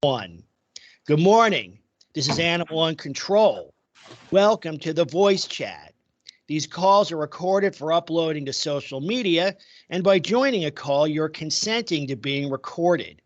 One. Good morning. This is Animal on Control. Welcome to the voice chat. These calls are recorded for uploading to social media, and by joining a call, you're consenting to being recorded.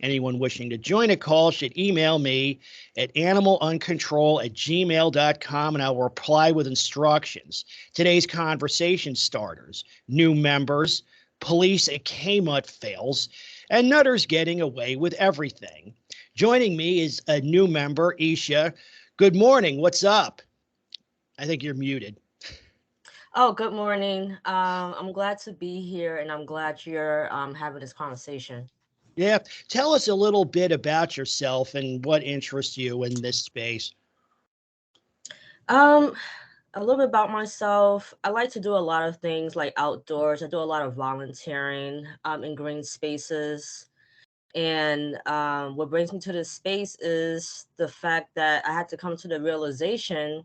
Anyone wishing to join a call should email me at animaluncontrol@gmail.com, and I will reply with instructions. Today's conversation starters, new members, police at Kmart fails, and nutters getting away with everything. Joining me is a new member, Esha. Good morning. What's up? I think you're muted. Oh, good morning. I'm glad to be here, and I'm glad you're having this conversation. Yeah. Tell us a little bit about yourself and what interests you in this space. Um, a little bit about myself. I like to do a lot of things like outdoors. I do a lot of volunteering in green spaces. And what brings me to this space is the fact that I had to come to the realization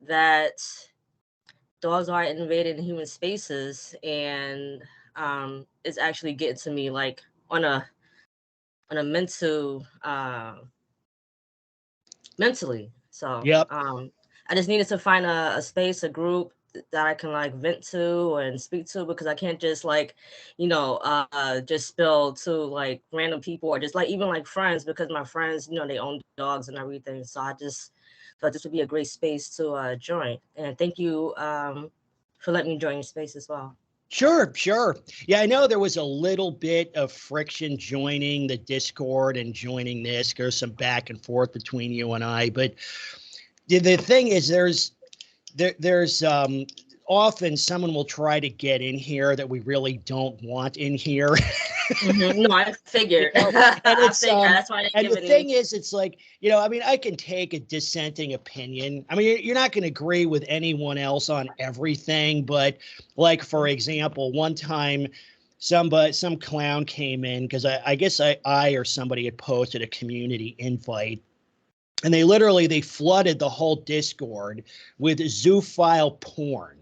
that dogs are invading human spaces, and it's actually getting to me like on a mentally. So Yep. I just needed to find a space, a group that I can like vent to and speak to, because I can't just like, just spill to like random people or just like even like friends, because my friends, they own dogs and everything. So I just thought this would be a great space to join. And thank you for letting me join your space as well. Sure, sure. Yeah, I know there was a little bit of friction joining the Discord and joining this. There's some back and forth between you and I, but the thing is, there's often someone will try to get in here that we really don't want in here. No, I figured. You know, and I it's figured. That's why I didn't and give the any. thing is, it's like, I mean, I can take a dissenting opinion. I mean, you're not going to agree with anyone else on everything, but like for example, one time some clown came in because I guess I or somebody had posted a community invite, and they flooded the whole Discord with zoophile porn.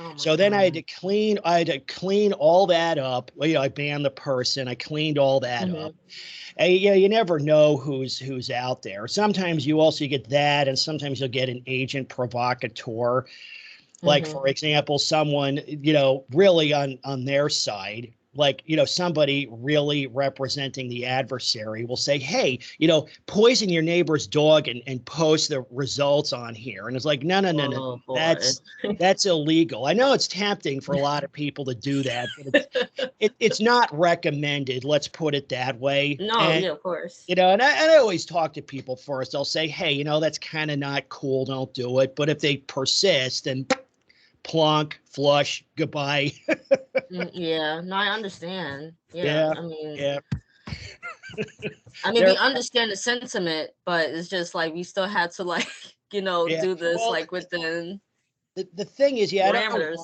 Oh my So then god. I had to clean all that up. Well, I banned the person. I cleaned all that up. Hmm. And, you never know who's out there. Sometimes you also get that, and sometimes you'll get an agent provocateur. Like Hmm. for example, someone really on their side, like somebody really representing the adversary will say, hey, poison your neighbor's dog and post the results on here. And it's like, no, no, no, no, Oh boy. that's illegal. I know it's tempting for a lot of people to do that, but it's not recommended. Let's put it that way. No, And yeah, of course. and I always talk to people first. I'll say, hey, that's kind of not cool. Don't do it. But if they persist, then plonk, flush, goodbye. Yeah, no, I understand. Yeah, Yeah, I mean, yeah. we There, understand the sentiment, but it's just like we still had to like, yeah. do this Well, like within the thing is, yeah, parameters.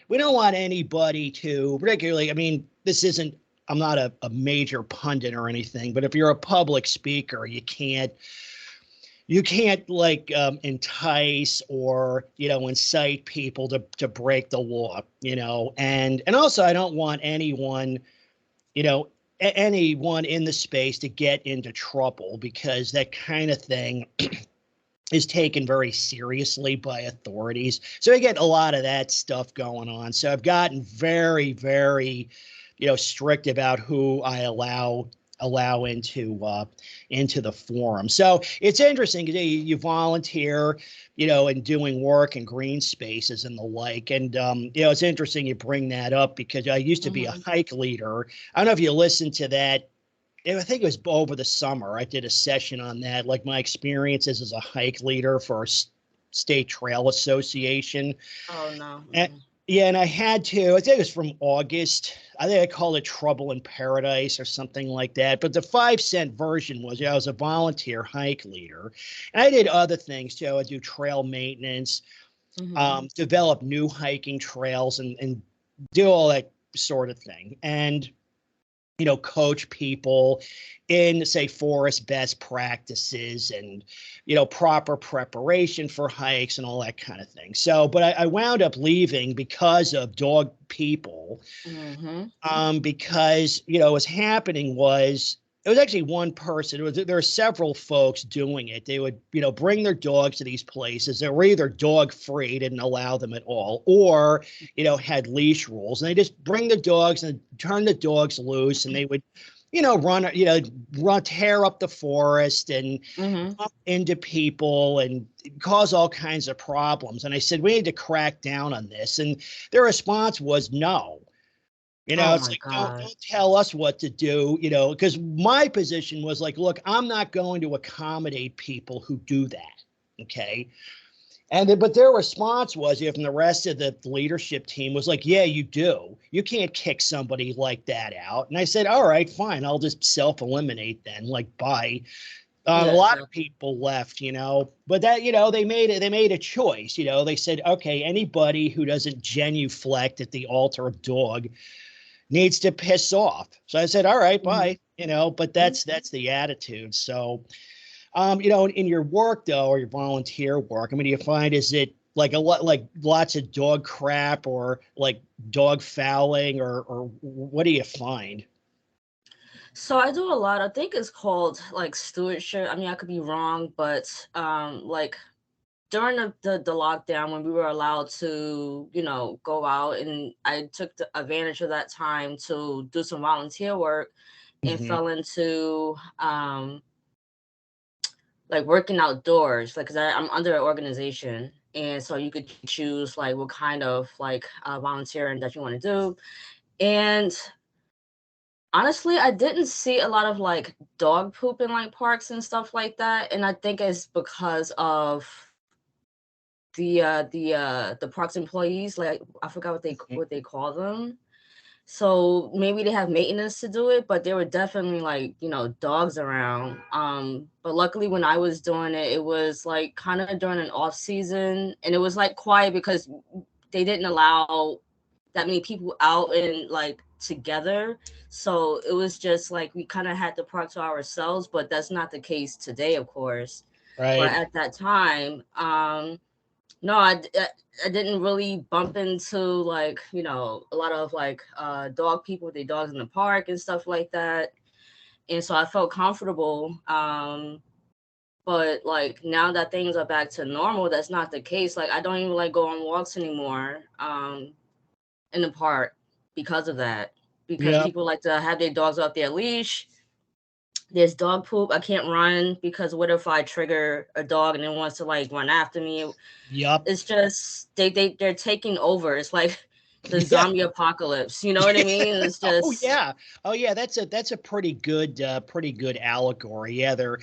we don't want anybody to, particularly, I mean, this isn't, I'm not a major pundit or anything, but if you're a public speaker, you can't like entice or incite people to break the law, and also I don't want you know anyone in the space to get into trouble, because that kind of thing is taken very seriously by authorities. So I get a lot of that stuff going on. So I've gotten very, very, strict about who I allow into the forum. So it's interesting. You volunteer, and doing work in green spaces and the like. And it's interesting you bring that up, because I used to be a Hmm. hike leader. I don't know if you listened to that. I think it was over the summer. I did a session on that, like my experiences as a hike leader for a state trail association. Oh no. And Mm-mm. yeah, and I had to, I think it was from August. I think I called it Trouble in Paradise or something like that. But the 5 cent version was, I was a volunteer hike leader. And I did other things too. I do trail maintenance, Hmm. develop new hiking trails, and do all that sort of thing. And coach people in, say, forest best practices and, proper preparation for hikes and all that kind of thing. So, but I wound up leaving because of dog people, Hmm. because, what was happening was, it was actually one person. There were several folks doing it. They would, bring their dogs to these places. They were either dog free, didn't allow them at all, or, had leash rules. And they just bring the dogs and turn the dogs loose, and they would, tear up the forest and Mm-hmm. bump into people and cause all kinds of problems. And I said, we need to crack down on this. And their response was no. Oh It's my like, God. don't tell us what to do, because my position was like, look, I'm not going to accommodate people who do that. Okay. But their response was, from the rest of the leadership team was like, yeah, you do. You can't kick somebody like that out. And I said, all right, fine. I'll just self-eliminate then, like, bye. A Yeah, lot of exactly. people left, but that, they made a choice. They said, okay, anybody who doesn't genuflect at the altar of dog needs to piss off. So I said, all right, Mm-hmm. bye. But that's the attitude. So, in your work though, or your volunteer work, I mean, do you find, is it like a lot, like lots of dog crap or like dog fouling, or what do you find? So I do a lot. I think it's called like stewardship. I mean, I could be wrong, but like during the lockdown when we were allowed to, go out, and I took advantage of that time to do some volunteer work and Hmm. fell into like working outdoors, like, because I'm under an organization, and so you could choose like what kind of like volunteering that you want to do. And honestly, I didn't see a lot of like dog poop in like parks and stuff like that, and I think it's because of the parks employees. Like, I forgot what they call them. So maybe they have maintenance to do it, but there were definitely like, dogs around. But luckily when I was doing it, it was like kind of during an off season, and it was like quiet because they didn't allow that many people out and like together. So it was just like we kind of had the park to ourselves, but that's not the case today, of course. But Right. at that time, no, I didn't really bump into like, a lot of like dog people with their dogs in the park and stuff like that. And so I felt comfortable. But like now that things are back to normal, that's not the case. Like, I don't even like go on walks anymore in the park because of that. Because Yep. people like to have their dogs off their leash. There's dog poop. I can't run because what if I trigger a dog and it wants to like run after me? Yep. It's just they're taking over. It's like the Yeah. zombie apocalypse. You know what I mean? It's Oh just yeah. Oh yeah. That's a pretty good allegory. Yeah, they're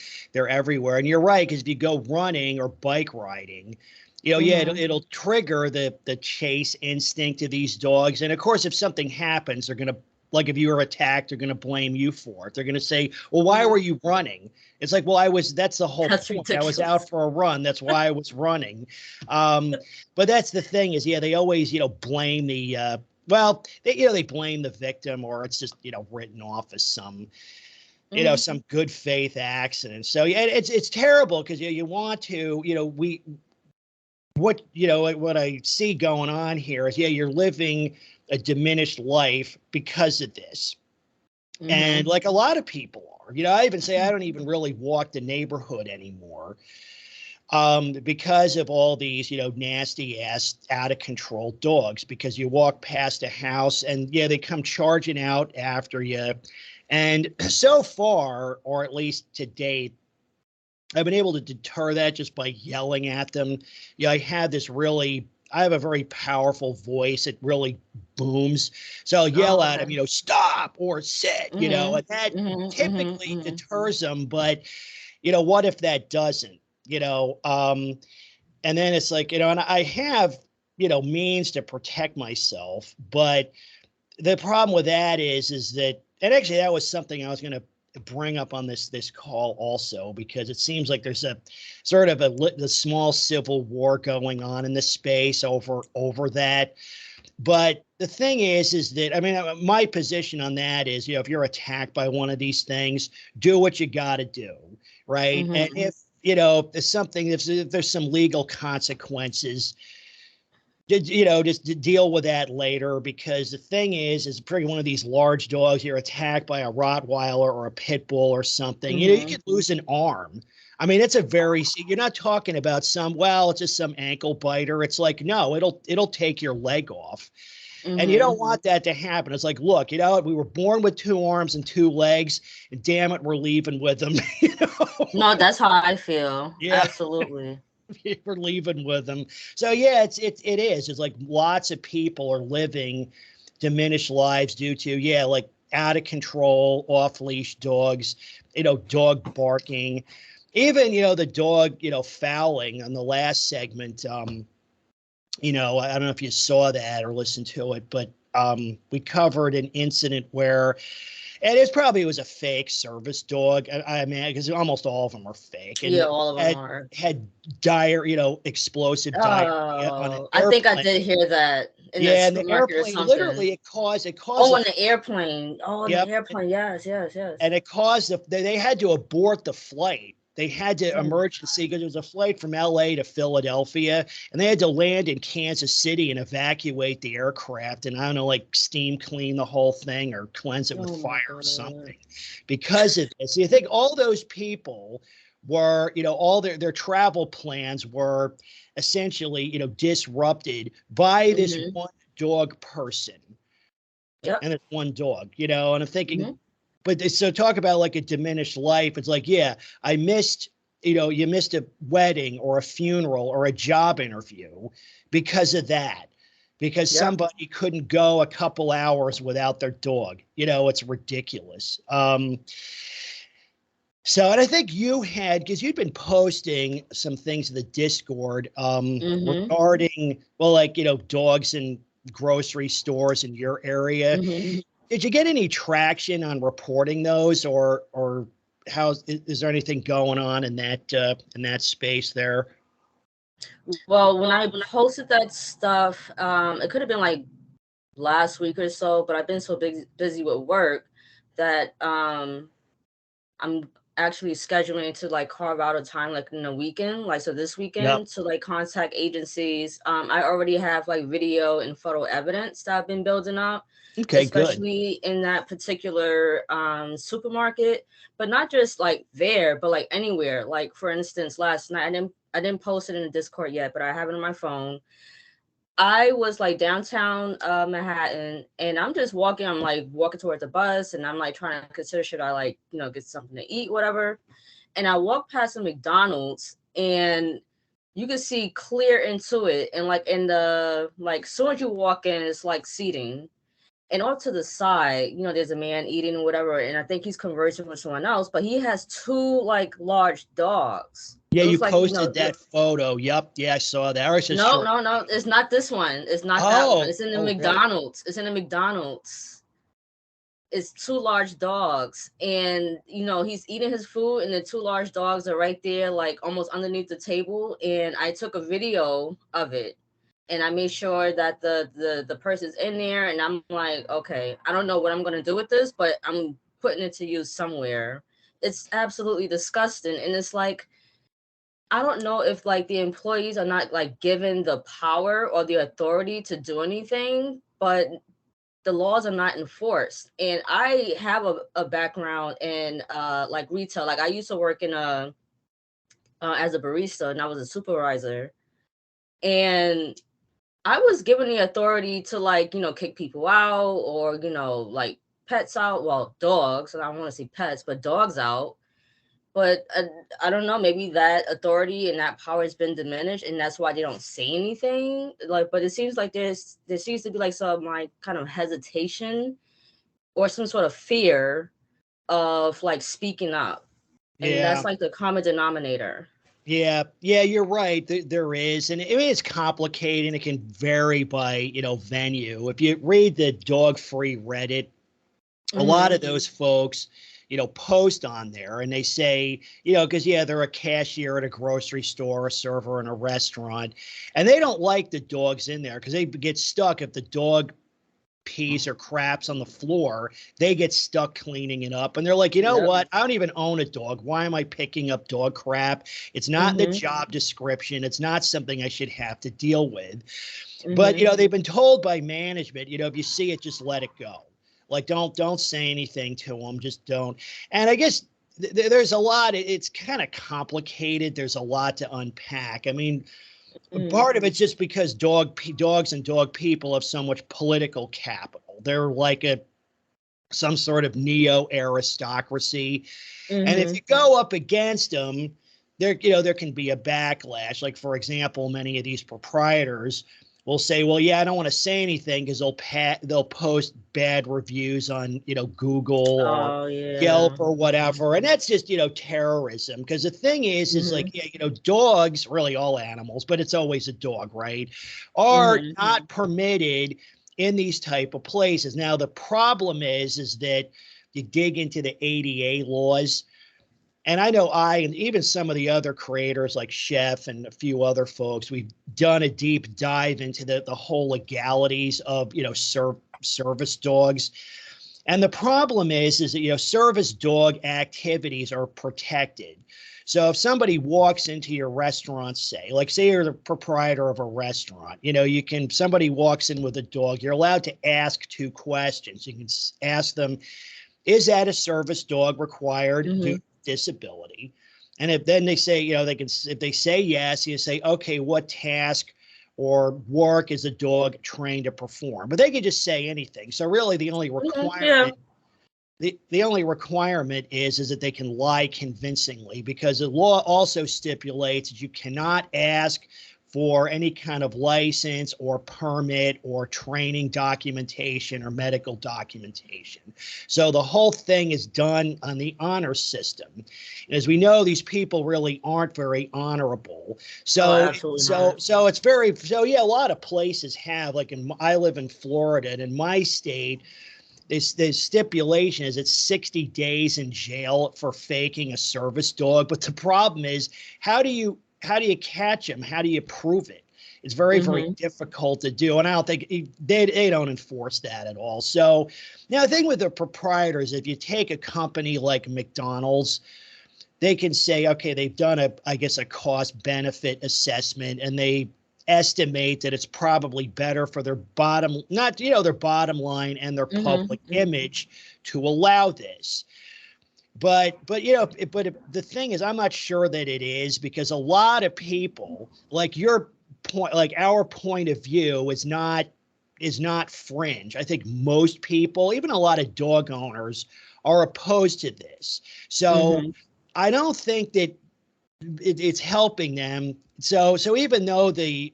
everywhere, and you're right, because if you go running or bike riding, yeah, hmm it'll trigger the chase instinct of these dogs, and of course, if something happens, they're gonna, like, if you were attacked, they're gonna blame you for it. They're gonna say, well, why were hmm you running? It's like, well, that's the whole that's point. I was out ridiculous. for a run. That's why I was running. Um, but that's the thing is, yeah, they always, blame the well, they blame the victim, or it's just, written off as some, hmm some good faith accident. So yeah, it's terrible, because you want to, we what I see going on here is, yeah, you're living a diminished life because of this. And hmm like a lot of people are, I even say I don't even really walk the neighborhood anymore, because of all these, nasty ass, out of control dogs. Because you walk past a house and, yeah, they come charging out after you. And so far, or at least to date, I've been able to deter that just by yelling at them. Yeah, I have a very powerful voice. It really booms. So I'll yell Oh, at okay. them, stop or sit, hmm and that hmm hmm typically hmm deters them. But, what if that doesn't? And then it's like, and I have, means to protect myself. But the problem with that is that, and actually that was something I was going to bring up on this call also, because it seems like there's a sort of the small civil war going on in this space over that. But the thing is that, I mean, my position on that is, if you're attacked by one of these things, do what you got to do, right? And hmm if, if there's some legal consequences, just to deal with that later, because the thing is pretty one of these large dogs, you're attacked by a Rottweiler or a Pitbull or something, you Mm-hmm. could lose an arm. I mean, it's a very, you're not talking about it's just some ankle biter. It's like, no, it'll take your leg off. And you don't Mm-hmm. want that to happen. It's like, look, we were born with 2 arms and 2 legs, and damn it, we're leaving with them. No, that's how I feel. Yeah. Absolutely. We're leaving with them. So yeah, it is. It's like lots of people are living diminished lives due to like out of control, off leash dogs, dog barking, even the dog fouling on the last segment. I don't know if you saw that or listened to it, but we covered an incident where, and it was a fake service dog. I mean, because almost all of them are fake, Yeah, and all of them are. had dire, explosive diarrhea on an Oh, I think I airplane. did hear that in the Yeah, and the supermarket or airplane something. literally it caused Oh, a on the airplane. Oh, on the yep, airplane. Yes, yes, yes. and it caused they had to abort the flight. They had to Mm. emergency because it was a flight from LA to Philadelphia, and they had to land in Kansas City and evacuate the aircraft. And I don't know, like steam clean the whole thing or cleanse it with Oh my fire or God. something because of this. So you think all those people were, all their travel plans were essentially, disrupted by this Mm-hmm. one dog person Yep. and it's one dog, and I'm thinking, Mm-hmm. but so talk about like a diminished life. It's like, yeah, I missed, you missed a wedding or a funeral or a job interview because of that, because Yep. somebody couldn't go a couple hours without their dog. It's ridiculous. So, and I think because you'd been posting some things in the Discord Mm-hmm. regarding, well, like, dogs in grocery stores in your area. Mm-hmm. Did you get any traction on reporting those, or how is there anything going on in that space there? Well, when I posted that stuff, it could have been like last week or so, but I've been so busy with work that I'm actually scheduling to like carve out a time like in a weekend, like so this Yep. weekend to like contact agencies. I already have like video and photo evidence that I've been building up, Okay, good. especially in that particular supermarket, but not just like there, but like anywhere. Like for instance, last night I didn't post it in the Discord yet, but I have it on my phone. I was like downtown Manhattan, and I'm just walking. I'm like walking towards the bus, and I'm like trying to consider should I like get something to eat, whatever. And I walked past a McDonald's, and you can see clear into it, and like in the like soon as you walk in, it's like seating, and off to the side, there's a man eating or whatever, and I think he's conversing with someone else, but he has two like large dogs. Yeah, It you looks like posted that photo. Yep. Yeah, I saw that. I was just no, short. no, no. It's not this one. It's not that one. Oh, It's in the oh, really? McDonald's. It's in the McDonald's. It's two large dogs. And, he's eating his food, and the two large dogs are right there, like almost underneath the table. And I took a video of it. And I made sure that the person's in there. And I'm like, okay, I don't know what I'm going to do with this, but I'm putting it to use somewhere. It's absolutely disgusting. And it's like, I don't know if like the employees are not like given the power or the authority to do anything, but the laws are not enforced. And I have a background in like retail. Like I used to work in a as a barista, and I was a supervisor. And I was given the authority to like, kick people out or, like pets out. Well, dogs, and I don't want to say pets, but dogs out. But I don't know, maybe that authority and that power has been diminished, and that's why they don't say anything. Like, but it seems like there seems to be like some like kind of hesitation or some sort of fear of like speaking up, and Yeah. that's like the common denominator. Yeah, yeah, you're right. There is, and I mean, it's complicated. It can vary by venue. If you read the dog free Reddit, a lot Mm-hmm. of those folks, post on there and they say, because yeah, they're a cashier at a grocery store, a server in a restaurant, and they don't like the dogs in there because they get stuck if the dog pees or craps on the floor, they get stuck cleaning it up. And they're like, you know Yep. what? I don't even own a dog. Why am I picking up dog crap? It's not in the job description. It's not something I should have to deal with. But, they've been told by management, if you see it, just let it go. Like, don't say anything to them. Just don't. And I guess there's a lot. It's kind of complicated. There's a lot to unpack. I mean, part of it's just because dogs and dog people have so much political capital. They're like some sort of neo aristocracy. And if you go up against them, there can be a backlash. Like, for example, many of these proprietors will say, well, yeah, I don't want to say anything because they'll post bad reviews on, Google or Yelp or whatever. And that's just, terrorism. Because the thing is like, dogs, really all animals, but it's always a dog, right, are not permitted in these type of places. Now, the problem is that you dig into the ADA laws. And I know and even some of the other creators like Chef and a few other folks, we've done a deep dive into the whole legalities of, service dogs. And the problem is that, service dog activities are protected. So if somebody walks into your restaurant, say you're the proprietor of a restaurant, somebody walks in with a dog, you're allowed to ask 2 questions. You can ask them, is that a service dog required due to disability? And if then they say, if they say yes, you say, okay, what task or work is a dog trained to perform? But they can just say anything. So really the only requirement, the only requirement is that they can lie convincingly, because the law also stipulates that you cannot ask for any kind of license or permit or training documentation or medical documentation. So the whole thing is done on the honor system. And as we know, these people really aren't very honorable. So, so it's very, a lot of places have, like I live in Florida, and in my state, the stipulation is it's 60 days in jail for faking a service dog. But the problem is, how do you catch them? How do you prove it? It's very, very difficult to do. And I don't think they don't enforce that at all. So now the thing with the proprietors, if you take a company like McDonald's, they can say, okay, they've done a cost benefit assessment, and they estimate that it's probably better for their bottom line and their public image to allow this. But the thing is, I'm not sure that it is, because a lot of people, like our point of view is not fringe. I think most people, even a lot of dog owners, are opposed to this. So I don't think that it's helping them. So even though the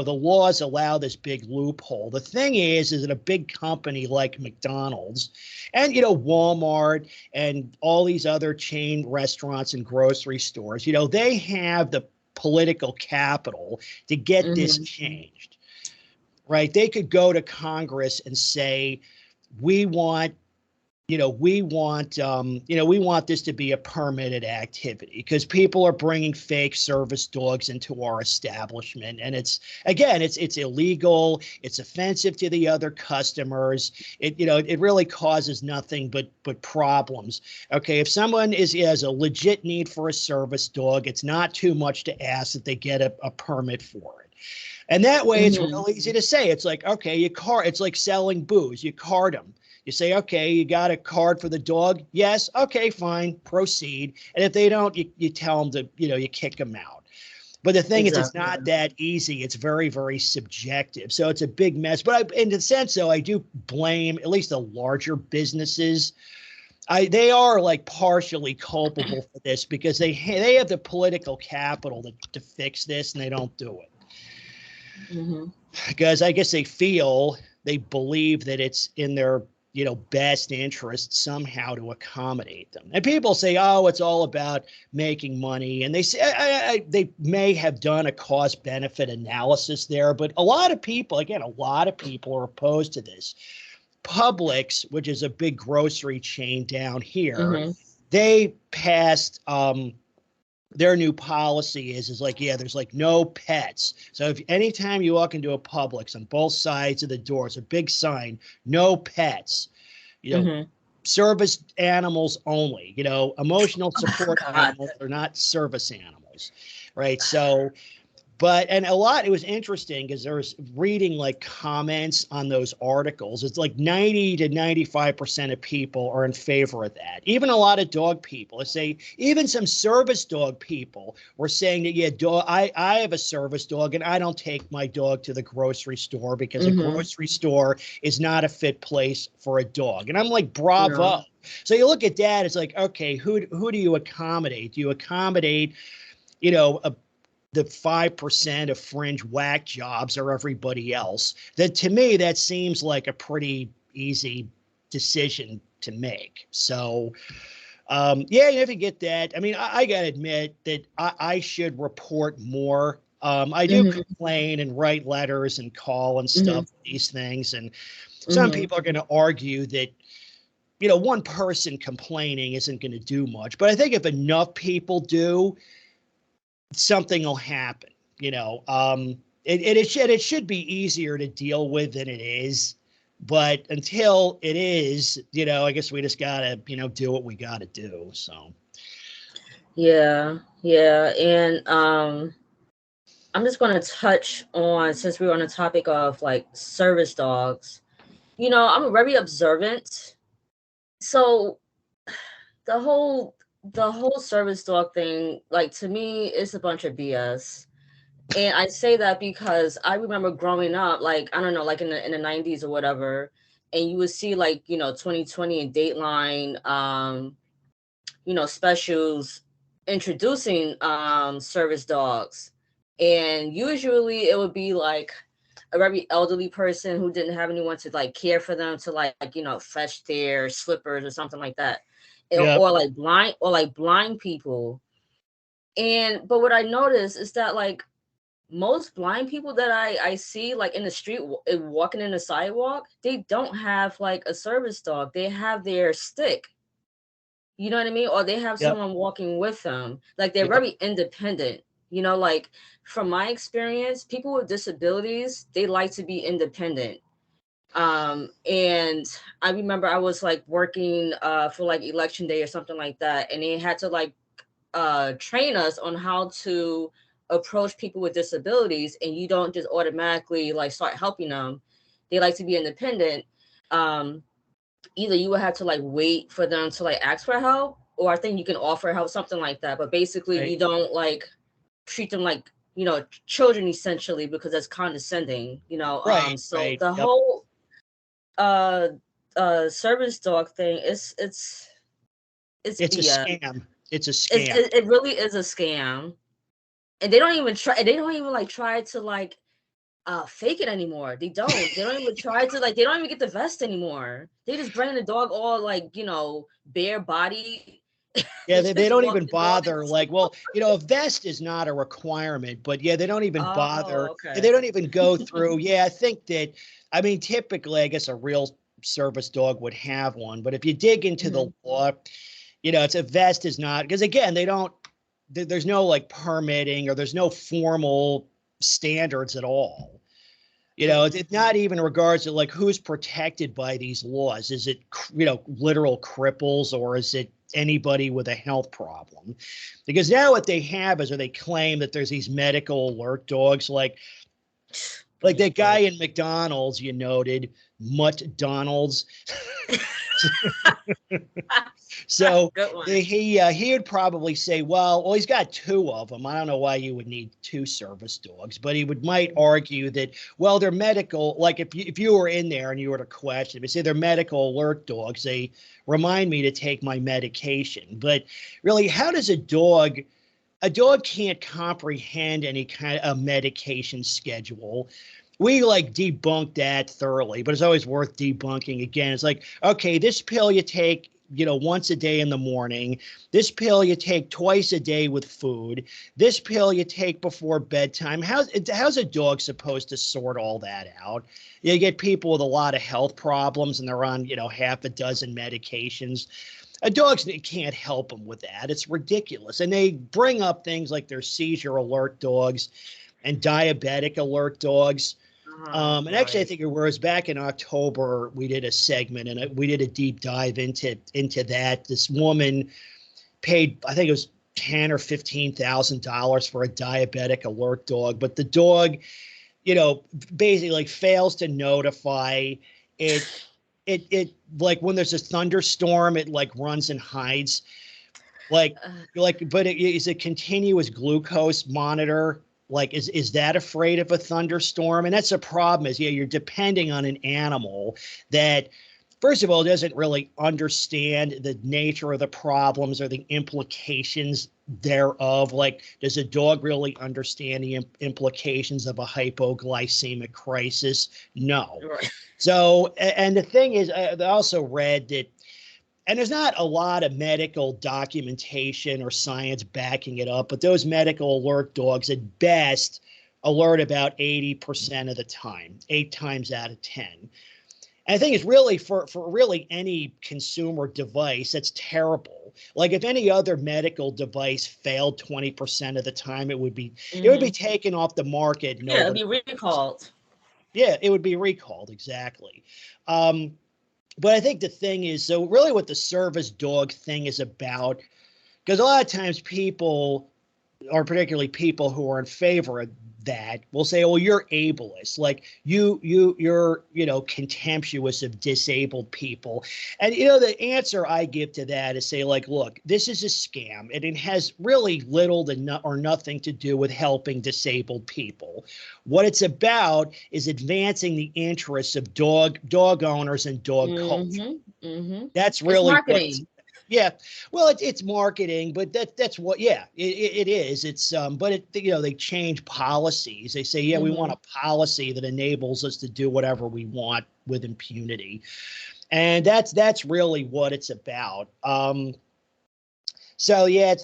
laws allow this big loophole, the thing is that a big company like McDonald's and Walmart and all these other chain restaurants and grocery stores, they have the political capital to get this changed, right? They could go to Congress and say, we want this to be a permitted activity, because people are bringing fake service dogs into our establishment. And it's illegal. It's offensive to the other customers. It really causes nothing but problems. Okay. If someone has a legit need for a service dog, it's not too much to ask that they get a permit for it. And that way it's real easy to say. It's like, okay, it's like selling booze. You card them. You say, okay, you got a card for the dog? Yes. Okay, fine. Proceed. And if they don't, you tell them to, you kick them out. But the thing is, it's not that easy. It's very, very subjective. So it's a big mess. But in a sense, though, I do blame at least the larger businesses. They are like partially culpable for this, because they have the political capital to fix this, and they don't do it. Because I guess they believe that it's in their best interest somehow to accommodate them. And people say, oh, it's all about making money. And they say they may have done a cost benefit analysis there, but a lot of people are opposed to this. Publix, which is a big grocery chain down here, they passed their new policy is like, yeah, there's like no pets. So if anytime you walk into a Publix on both sides of the door, it's a big sign, no pets, you know, Mm-hmm. service animals only, you know, emotional Oh support God. animals are not service animals. Right. So, but and a lot, it was interesting because there was reading like comments on those articles. It's like 90 to 95% of people are in favor of that. Even a lot of dog people, let's say even some service dog people were saying that, yeah, dog, I have a service dog and I don't take my dog to the grocery store because a Mm-hmm. grocery store is not a fit place for a dog. And I'm like, No. bravo. So you look at that, it's like, okay, who do you accommodate? Do you accommodate, you know, the 5% of fringe whack jobs or everybody else? That to me, that seems like a pretty easy decision to make. So, yeah, you have to get that. I mean, I got to admit that I should report more. I do Mm-hmm. complain and write letters and call and Mm-hmm. stuff, these things. And some Mm-hmm. people are going to argue that, you know, one person complaining isn't going to do much. But I think if enough people do, something will happen. You know, it should be easier to deal with than it is. But until it is, you know, I guess we just gotta, you know, do what we gotta do. So Yeah. Yeah. And I'm just gonna touch on, since we were on the topic of like service dogs. You know, I'm very observant. So the whole service dog thing, like, to me, is a bunch of BS. And I say that because I remember growing up, like, I don't know, like in the 90s or whatever, and you would see, like, 2020 and Dateline, specials introducing service dogs. And usually it would be like a very elderly person who didn't have anyone to like care for them, to like, fetch their slippers or something like that. yeah, Or like blind people. And but what I noticed is that, like, most blind people that I see, like, in the street, walking in the sidewalk, they don't have like a service dog. They have their stick. You know what I mean? Or they have yep, someone walking with them. Like, they're yep, very independent. Like, from my experience, people with disabilities, they like to be independent. And I remember I was like working for like election day or something like that, and they had to like train us on how to approach people with disabilities, and you don't just automatically like start helping them. They like to be independent. Um, Either you would have to like wait for them to like ask for help, or I think you can offer help, something like that. But basically, right, you don't like treat them like, children, essentially, because that's condescending. right, So right, the yep. whole uh service dog thing, it's It's a BS. scam. It's a It, scam. it, it really is a scam. And they don't even like try to like fake it anymore. They don't even try to, like, they don't even get the vest anymore. They just bring the dog all like, bare body. Yeah, They they just don't walk even the dog bother. Like, well, you know, a vest is not a requirement, but yeah, they don't even Oh, bother. okay. They don't even go through. Yeah, I think that, I mean, typically, I guess a real service dog would have one, but if you dig into the Hmm. law, you know, it's a vest is not, because again, they don't, there's no like permitting or there's no formal standards at all. You know, it's not even in regards to like who's protected by these laws. Is it, you know, literal cripples or is it anybody with a health problem? Because now what they have is, or they claim that there's these medical alert dogs, like that guy Ridiculous. in McDonald's, you noted, Mutt Donald's. So Good one. he would probably say, well, he's got two of them. I don't know why you would need two service dogs, but he would might argue that, well, they're medical. Like if you were in there and you were to question, if say they're medical alert dogs, they remind me to take my medication. But really, how does a dog? A dog can't comprehend any kind of medication schedule. We like debunked that thoroughly, but it's always worth debunking again. It's like, okay, this pill you take, you know, once a day in the morning. This pill you take twice a day with food. This pill you take before bedtime. How's a dog supposed to sort all that out? You get people with a lot of health problems and they're on, you know, half a dozen medications. dogs can't help them with that. It's ridiculous. And they bring up things like their seizure alert dogs and diabetic alert dogs. And actually, I Right. think it was back in October, we did a segment and we did a deep dive into that. This woman paid, I think it was $10,000 or $15,000 for a diabetic alert dog, but the dog, basically like fails to notify it. It like when there's a thunderstorm, it like runs and hides. Like but it is a continuous glucose monitor. Like, is that afraid of a thunderstorm? And that's a problem. Is you're depending on an animal that, first of all, doesn't really understand the nature of the problems or the implications thereof. Like, does a dog really understand the implications of a hypoglycemic crisis? No. Right. So, and the thing is, I also read that, and there's not a lot of medical documentation or science backing it up, but those medical alert dogs at best alert about 80% of the time, 8 times out of 10. And I think it's really for really any consumer device, that's terrible. Like if any other medical device failed 20% of the time, it would be taken off the market. Yeah, it'd Nobody. be recalled. Yeah, it would be recalled. Exactly. But I think the thing is, so really what the service dog thing is about, because a lot of times people, or particularly people who are in favor of that, will say, "Oh, you're ableist, like you're contemptuous of disabled people." And the answer I give to that is say, like, look, this is a scam, and it has really little to or nothing to do with helping disabled people. What it's about is advancing the interests of dog owners and dog culture. That's It's really what it's. marketing. Yeah, well, it's marketing, but that's what. Yeah, it is. It's but they change policies. They say, yeah, we want a policy that enables us to do whatever we want with impunity, and that's really what it's about. So yeah,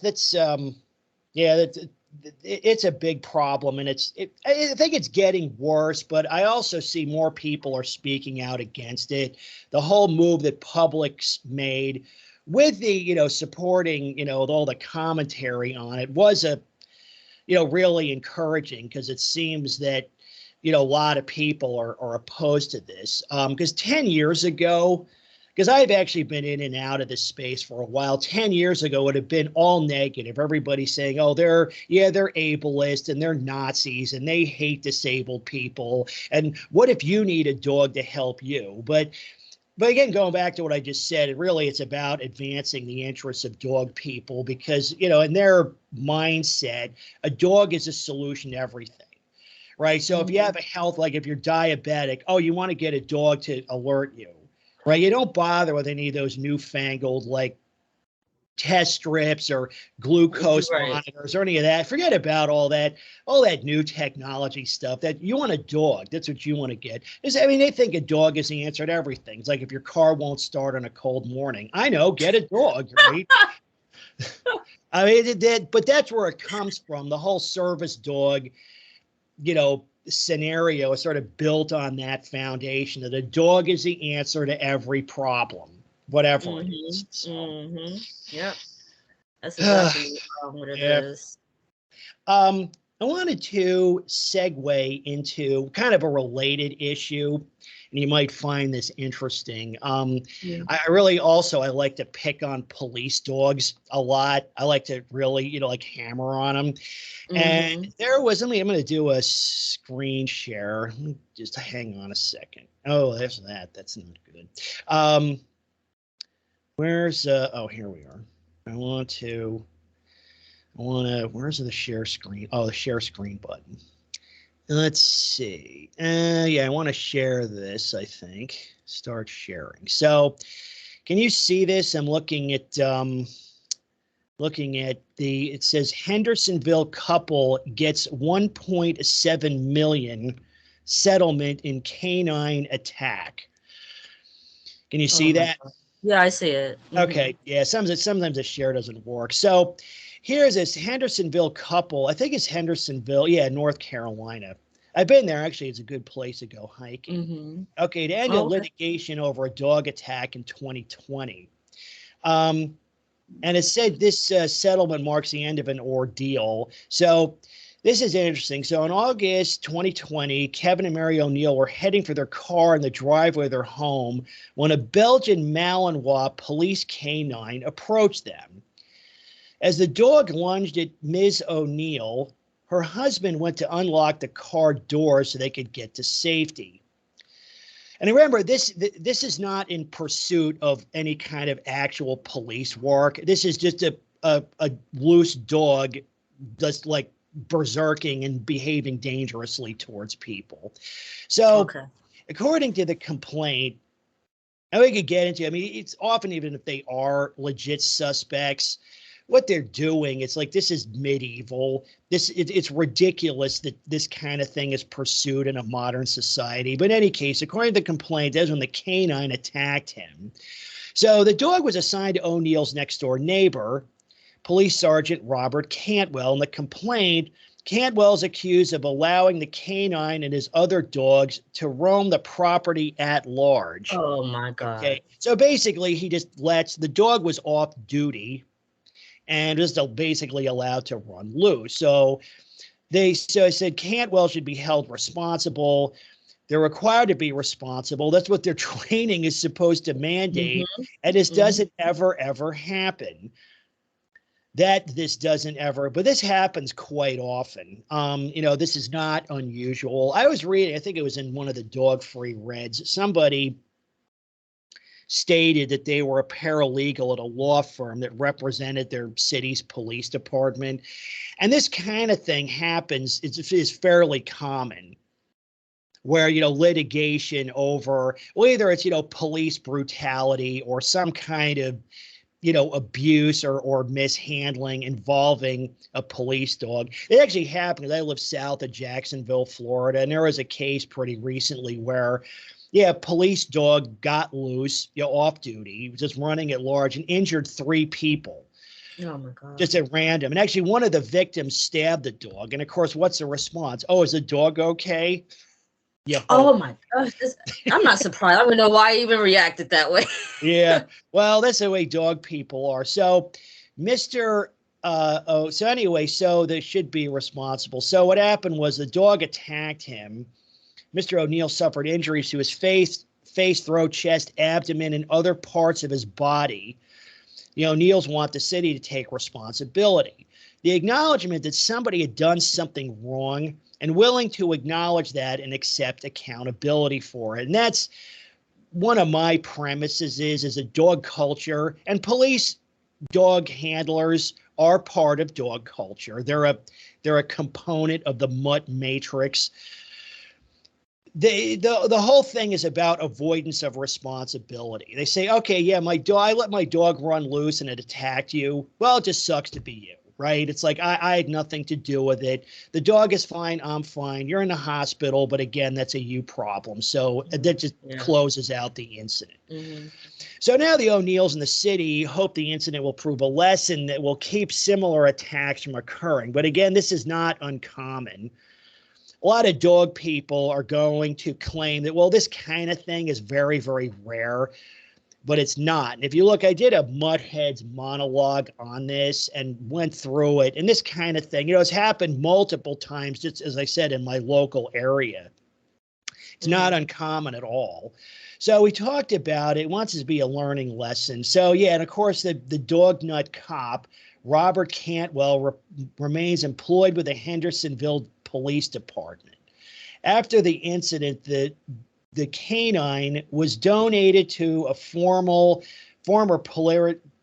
it's a big problem, and I think it's getting worse, but I also see more people are speaking out against it. The whole move that Publix made with the, supporting, with all the commentary on it was really encouraging, because it seems that, a lot of people are opposed to this. Because 10 years ago, because I've actually been in and out of this space for a while. 10 years ago, it would have been all negative. Everybody saying, oh, they're ableist and they're Nazis and they hate disabled people. And what if you need a dog to help you? But again, going back to what I just said, it's about advancing the interests of dog people, because, in their mindset, a dog is a solution to everything. Right. So if you have a health, like if you're diabetic, oh, you want to get a dog to alert you. Right. You don't bother with any of those newfangled like test strips or glucose Right. monitors or any of that. Forget about all that new technology stuff. That you want a dog. That's what you want to get. They think a dog is the answer to everything. It's like if your car won't start on a cold morning. I know, get a dog, right? But that's where it comes from. The whole service dog, scenario is sort of built on that foundation, that a dog is the answer to every problem, whatever it is. So. Yep. That's exactly what it is. I wanted to segue into kind of a related issue, and you might find this interesting. I really also, I like to pick on police dogs a lot. I like to really, like hammer on them. And there was, I'm going to do a screen share. Just hang on a second. Oh, there's that. That's not good. Here we are. Where's the share screen? Oh, the share screen button. Let's see. I want to share this, I think. Start sharing. So can you see this? I'm looking at it says Hendersonville couple gets 1.7 million settlement in canine attack. Can you see that? God. Yeah, I see it. Okay. Yeah. Sometimes the share doesn't work. So here's this Hendersonville couple. I think it's Hendersonville. Yeah, North Carolina. I've been there. Actually, it's a good place to go hiking. Okay. To end litigation over a dog attack in 2020. And it said this settlement marks the end of an ordeal. So this is interesting. So in August 2020, Kevin and Mary O'Neill were heading for their car in the driveway of their home when a Belgian Malinois police canine approached them. As the dog lunged at Ms. O'Neill, her husband went to unlock the car door so they could get to safety. And remember, this is not in pursuit of any kind of actual police work. This is just a loose dog just like berserking and behaving dangerously towards people. So according to the complaint, and we could get into, I mean, it's often, even if they are legit suspects, what they're doing, it's like, this is medieval. It's ridiculous that this kind of thing is pursued in a modern society. But in any case, according to the complaint, that's when the canine attacked him. So the dog was assigned to O'Neill's next door neighbor, Police Sergeant Robert Cantwell. And the complaint, Cantwell is accused of allowing the canine and his other dogs to roam the property at large. Oh my God. Okay. So basically, he just lets, the dog was off duty and is basically allowed to run loose. So I said Cantwell should be held responsible. They're required to be responsible. That's what their training is supposed to mandate. And this doesn't ever happen. This doesn't ever, but this happens quite often. This is not unusual. I was reading, I think it was in one of the dog-free Reds, somebody stated that they were a paralegal at a law firm that represented their city's police department. And this kind of thing happens, is fairly common, where, litigation over, well, either it's, police brutality or some kind of, abuse or mishandling involving a police dog. It actually happened. I live south of Jacksonville, Florida, and there was a case pretty recently where, a police dog got loose, off duty. He was just running at large and injured 3 people. Oh my God. Just at random. And actually, one of the victims stabbed the dog. And of course, what's the response? Oh, is the dog okay? Yeah. Oh my gosh. I'm not surprised. I don't know why I even reacted that way. Yeah. Well, that's the way dog people are. So so they should be responsible. So what happened was the dog attacked him. Mr. O'Neill suffered injuries to his face, throat, chest, abdomen, and other parts of his body. The O'Neills want the city to take responsibility. The acknowledgement that somebody had done something wrong and willing to acknowledge that and accept accountability for it. And that's one of my premises is a dog culture, and police dog handlers are part of dog culture. They're a component of the mutt matrix. The whole thing is about avoidance of responsibility. They say, okay, yeah, I let my dog run loose and it attacked you. Well, it just sucks to be you, right? It's like, I had nothing to do with it. The dog is fine. I'm fine. You're in the hospital. But again, that's a you problem. So that just closes out the incident. So now the O'Neills in the city hope the incident will prove a lesson that will keep similar attacks from occurring. But again, this is not uncommon. A lot of dog people are going to claim that, well, this kind of thing is very, very rare, but it's not. And if you look, I did a Muttheads monologue on this and went through it. And this kind of thing, it's happened multiple times, just as I said, in my local area. It's not uncommon at all. So we talked about it. It wants to be a learning lesson. So, yeah, and of course, the dog nut cop, Robert Cantwell, remains employed with the Hendersonville Police Department. After the incident, the canine was donated to a former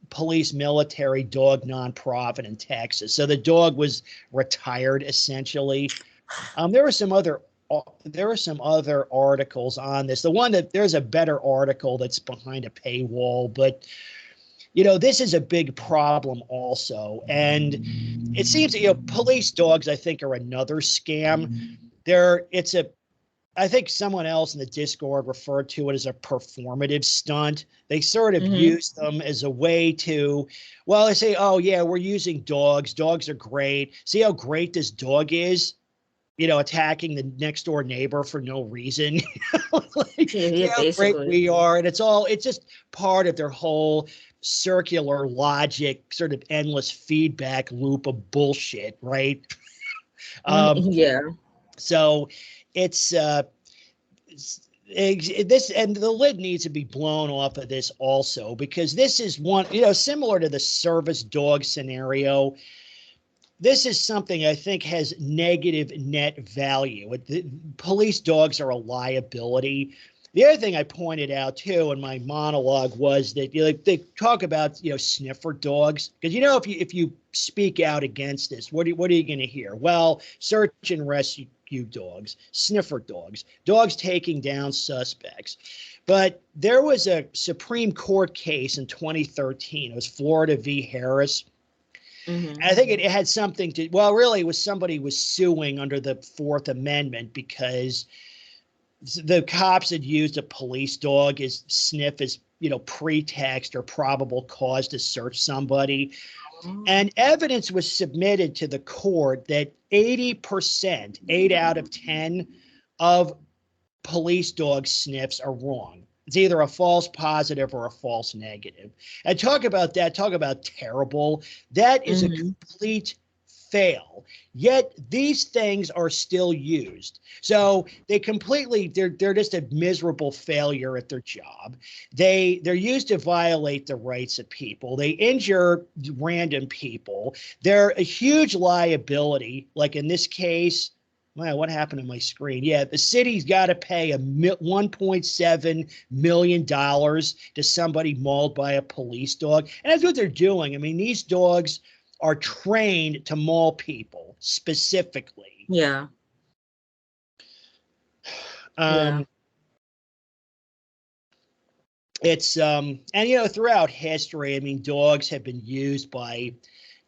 police military dog nonprofit in Texas. So the dog was retired essentially. There were some other articles on this. There's a better article that's behind a paywall, but this is a big problem also. And it seems that, police dogs, I think, are another scam. I think someone else in the Discord referred to it as a performative stunt. They sort of use them as a way to, they say, oh yeah, we're using dogs. Dogs are great. See how great this dog is? Attacking the next door neighbor for no reason. Like, how great we are. And it's just part of their whole circular logic, sort of endless feedback loop of bullshit, right? Yeah. So it's this, and the lid needs to be blown off of this also, because this is one, similar to the service dog scenario. This is something I think has negative net value. Police dogs are a liability. The other thing I pointed out too in my monologue was that they talk about sniffer dogs, because if you speak out against this, what are you going to hear? Well, search and rescue dogs, sniffer dogs, dogs taking down suspects. But there was a Supreme Court case in 2013. It was Florida v. Harris. Mm-hmm. I think it had something to, well, really, it was somebody was suing under the Fourth Amendment because the cops had used a police dog as sniff as pretext or probable cause to search somebody. And evidence was submitted to the court that 80%, 8 out of 10 of police dog sniffs are wrong. It's either a false positive or a false negative. And talk about terrible. That is a complete fail. Yet these things are still used. So they're just a miserable failure at their job. They're used to violate the rights of people. They injure random people. They're a huge liability. Like in this case, wow, what happened to my screen? Yeah, the city's got to pay $1.7 million to somebody mauled by a police dog. And that's what they're doing. I mean, these dogs are trained to maul people specifically. Yeah. It's and throughout history, I mean, dogs have been used by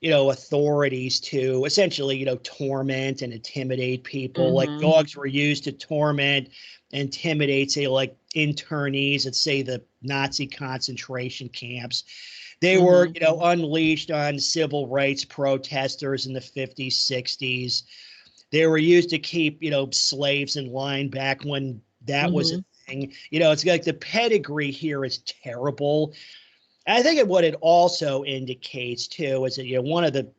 authorities to essentially torment and intimidate people. Like dogs were used to torment, intimidate, say, like internees at, say, the Nazi concentration camps. They were unleashed on civil rights protesters in the 50s, 60s. They were used to keep slaves in line back when that was a thing. It's like the pedigree here is terrible. And I think what it also indicates too is that one of the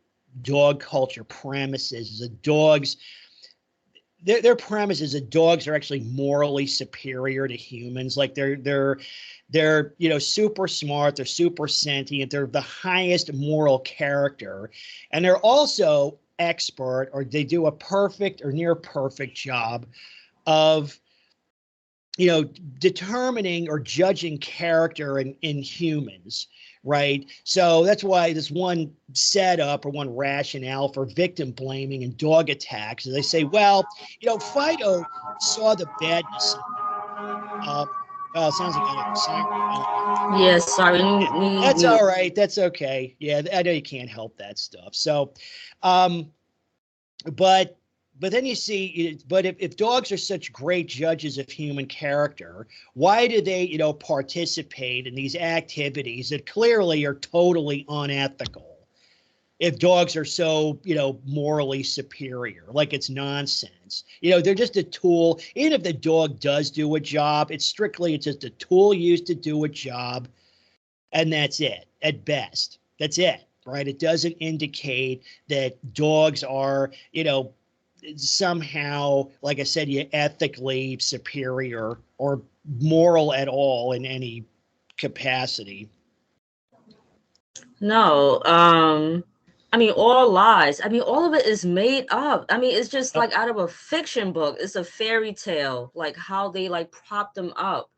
dog culture premises is that dogs, their premise is that dogs are actually morally superior to humans. Like they're super smart, they're super sentient, they're the highest moral character, and they're also expert, or they do a perfect or near perfect job of determining or judging character in humans, right? So that's why this one setup or one rationale for victim blaming and dog attacks is they say, well, Fido saw the badness. Well, it sounds like a siren. Yeah, sorry. That's all right. That's okay. Yeah, I know you can't help that stuff. So, but then you see, but if dogs are such great judges of human character, why do they, participate in these activities that clearly are totally unethical? If dogs are so, morally superior, like it's nonsense. They're just a tool. Even if the dog does do a job, it's just a tool used to do a job, and that's it at best. That's it, right? It doesn't indicate that dogs are, somehow, like I said, ethically superior or moral at all in any capacity. No, I mean, all lies. I mean, all of it is made up. I mean, it's just like out of a fiction book. It's a fairy tale, like how they like prop them up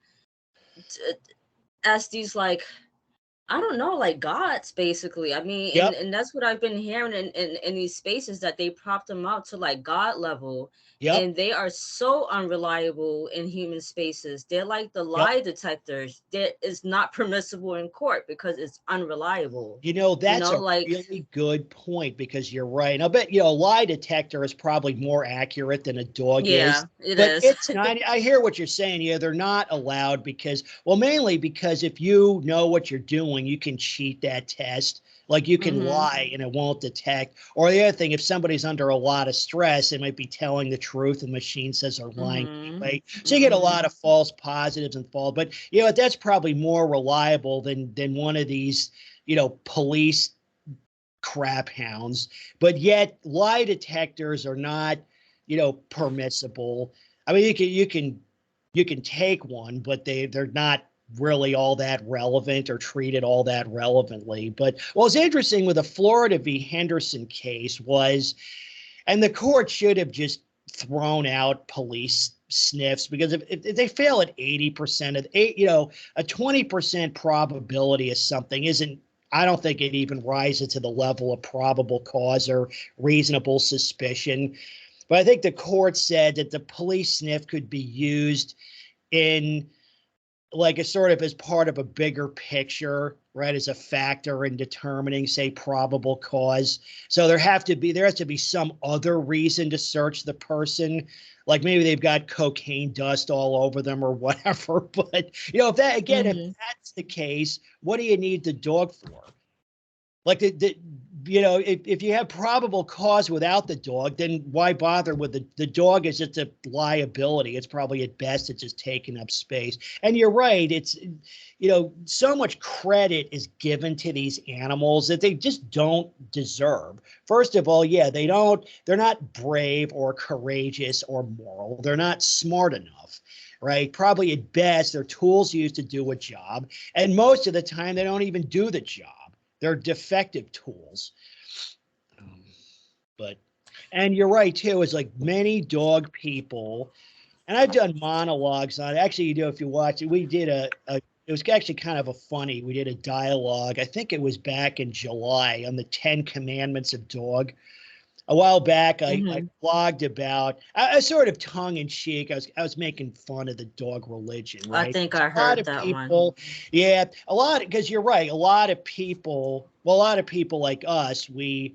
as these like, I don't know, like gods, basically. I mean, and that's what I've been hearing in these spaces, that they prop them up to like God level. And they are so unreliable in human spaces. They're like the lie detectors. That is not permissible in court because it's unreliable. That's a really good point, because you're right. And I bet, a lie detector is probably more accurate than a dog is. Yeah, it is. It's not, I hear what you're saying. Yeah, they're not allowed because, well, mainly because if you know what you're doing, knowing you can cheat that test. Like you can Mm-hmm. lie and it won't detect. Or the other thing, if somebody's under a lot of stress, they might be telling the truth and the machine says they're lying Mm-hmm. anyway. So you get a Mm-hmm. lot of false positives and false. But that's probably more reliable than one of these, police crap hounds. But yet lie detectors are not, permissible. I mean, you can take one, but they're not really all that relevant or treated all that relevantly. But what was interesting with the Florida v. Henderson case was, and the court should have just thrown out police sniffs, because if they fail at 80% of a 20% probability of something isn't, I don't think it even rises to the level of probable cause or reasonable suspicion. But I think the court said that the police sniff could be used in, like, a sort of as part of a bigger picture, right, as a factor in determining, say, probable cause. So there has to be some other reason to search the person, like maybe they've got cocaine dust all over them or whatever. But if Mm-hmm. that's the case, what do you need the dog for? Like if you have probable cause without the dog, then why bother with the dog? Is just a liability. It's probably at best it's just taking up space. And you're right. It's so much credit is given to these animals that they just don't deserve. First of all, yeah, they're not brave or courageous or moral. They're not smart enough. Right? Probably at best, they're tools used to do a job. And most of the time, they don't even do the job. They're defective tools. Um, but, and you're right too, is like many dog people, and I've done monologues on it. Actually, if you watch it, we did it was actually kind of we did a dialogue. I think it was back in July on the 10 Commandments of Dog. A while back, I Mm-hmm. blogged about, I sort of tongue in cheek. I was making fun of the dog religion, I right? think A I lot heard of that one. people, yeah, because you're right. A lot of people like us, we,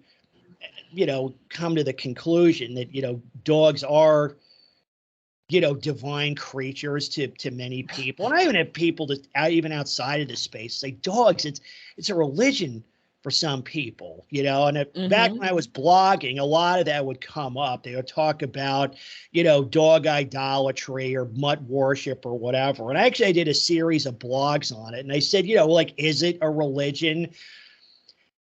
come to the conclusion that, dogs are, divine creatures to many people. And I even have people that even outside of this space say dogs, it's a religion for some people, and back Mm-hmm. when I was blogging, a lot of that would come up. They would talk about, dog idolatry or mutt worship or whatever. And actually I did a series of blogs on it. And I said, like, is it a religion?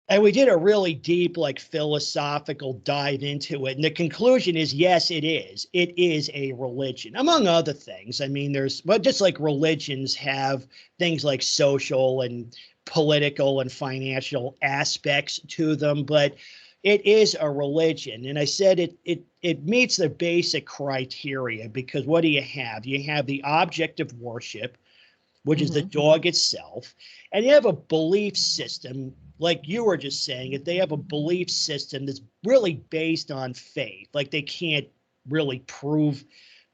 And we did a really deep, like, philosophical dive into it. And the conclusion is, yes, it is. It is a religion, among other things. I mean, but just like religions have things like social and political and financial aspects to them, but it is a religion. And I said it meets the basic criteria, because what do you have? You have the object of worship, which is the Mm-hmm. dog itself, and you have a belief system, like you were just saying, if they have a belief system that's really based on faith, like they can't really prove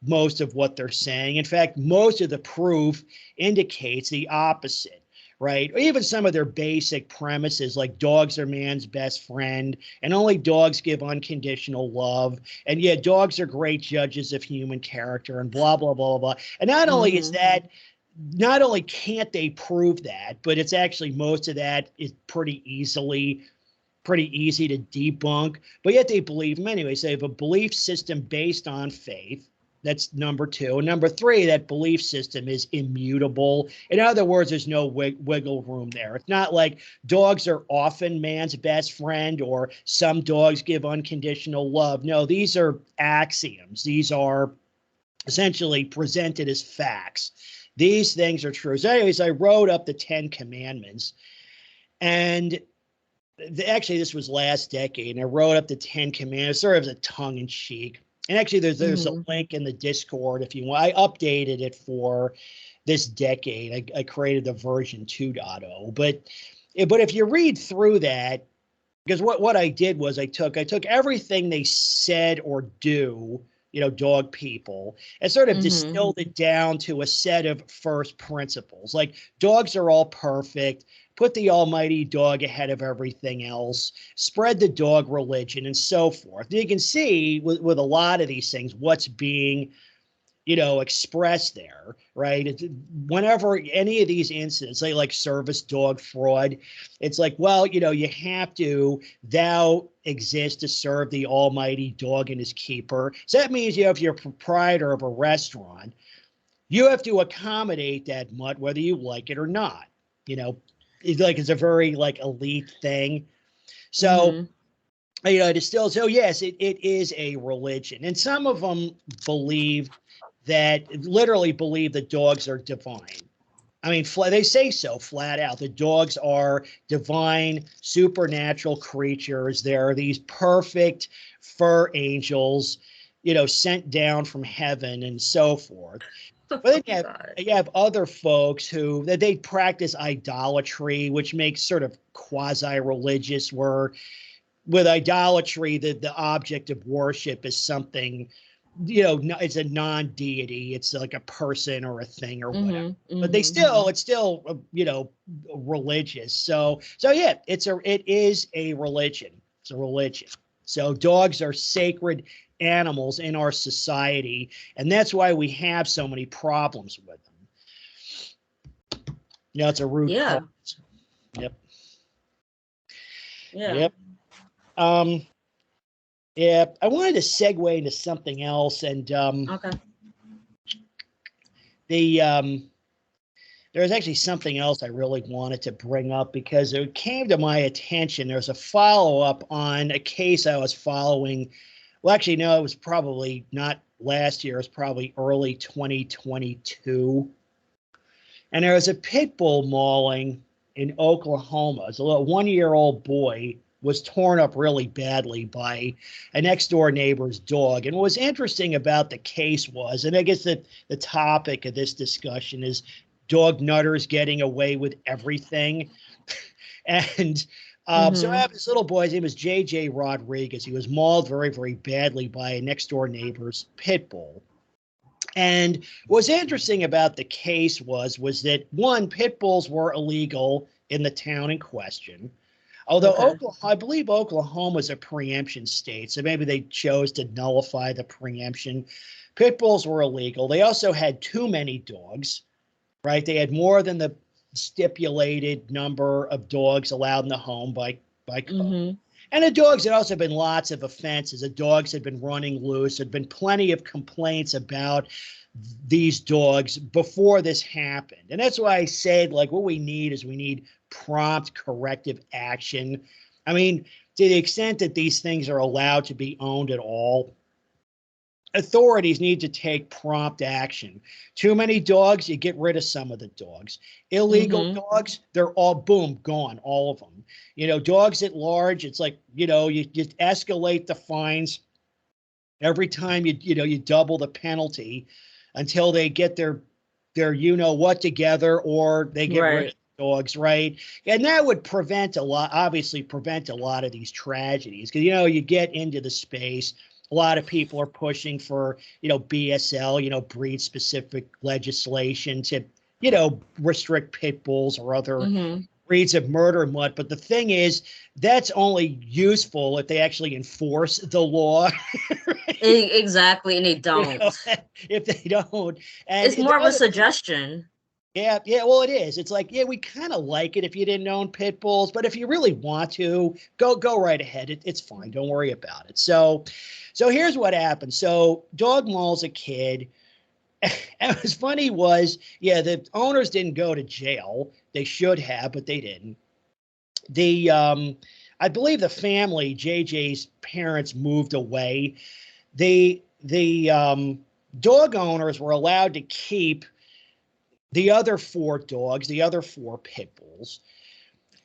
most of what they're saying. In fact, most of the proof indicates the opposite, right? Or even some of their basic premises, like dogs are man's best friend, and only dogs give unconditional love, and yeah, dogs are great judges of human character, and blah blah blah blah. And Mm-hmm. not only can't they prove that, but it's actually, most of that is pretty easy to debunk. But yet they believe them anyway. So they have a belief system based on faith. That's number two. And number three, that belief system is immutable. In other words, there's no wiggle room there. It's not like dogs are often man's best friend, or some dogs give unconditional love. No, these are axioms. These are essentially presented as facts. These things are true. So anyways, I wrote up the 10 Commandments, and actually this was last decade, and I wrote up the 10 Commandments sort of as a tongue in cheek. And actually there's a Mm-hmm. link in the Discord if you want. I updated it for this decade. I created the version 2.0. But if you read through that, because what I did was I took everything they said or do, dog people, and sort of Mm-hmm. distilled it down to a set of first principles. Like, dogs are all perfect. Put the almighty dog ahead of everything else. Spread the dog religion, and so forth. And you can see with a lot of these things what's being expressed there, right? Whenever any of these incidents, like service dog fraud, it's like, well, you have to, thou exist to serve the almighty dog and his keeper. So that means if you're a proprietor of a restaurant, you have to accommodate that mutt, whether you like it or not. It's a very elite thing. So, it is still, so yes, it is a religion. And some of them literally believe that dogs are divine. I mean, they say so flat out. The dogs are divine, supernatural creatures. They're these perfect fur angels, sent down from heaven and so forth. But then you have other folks who that they practice idolatry, which makes sort of quasi-religious, where with idolatry, the object of worship is something, it's a non-deity. It's like a person or a thing or whatever. But it's still, religious. So yeah, it is a religion. It's a religion. So dogs are sacred animals in our society, and that's why we have so many problems with them. It's a root cause. Yep. Yeah. Yep. Yeah, I wanted to segue into something else, and okay. There was actually something else I really wanted to bring up because it came to my attention. There's a follow-up on a case I was following. Well, actually, no, it was probably not last year. It was probably early 2022. And there was a pit bull mauling in Oklahoma. It's a little 1-year-old boy was torn up really badly by a next door neighbor's dog. And what was interesting about the case was, and I guess the topic of this discussion is dog nutters getting away with everything. And so I have this little boy, his name is JJ Rodriguez. He was mauled very, very badly by a next door neighbor's pit bull. And what's interesting about the case was that, one, pit bulls were illegal in the town in question. Although I believe Oklahoma is a preemption state, so maybe they chose to nullify the preemption. Pit bulls were illegal. They also had too many dogs, right? They had more than the stipulated number of dogs allowed in the home by code. And the dogs had also been lots of offenses. The dogs had been running loose. There'd been plenty of complaints about these dogs before this happened. And that's why I said, what we need prompt corrective action. I mean, to the extent that these things are allowed to be owned at all, authorities need to take prompt action. Too many dogs, you get rid of some of the dogs. Illegal dogs, they're all, boom, gone, all of them. Dogs at large, it's like, you just escalate the fines every time you double the penalty until they get their what together, or they get rid of dogs, right? And that would prevent a lot of these tragedies, because you get into the space. A lot of people are pushing for BSL, breed specific legislation to restrict pit bulls or other breeds of murder mutt. But the thing is, that's only useful if they actually enforce the law. Exactly, and they don't. If they don't, and it's more of a suggestion. Yeah, well, it is. It's like, we kind of like it if you didn't own pit bulls, but if you really want to, go right ahead. It's fine. Don't worry about it. So here's what happened. So dog mauls a kid. And what's funny was, the owners didn't go to jail. They should have, but they didn't. I believe the family, JJ's parents, moved away. The dog owners were allowed to keep the other 4 dogs, the other 4 pit bulls.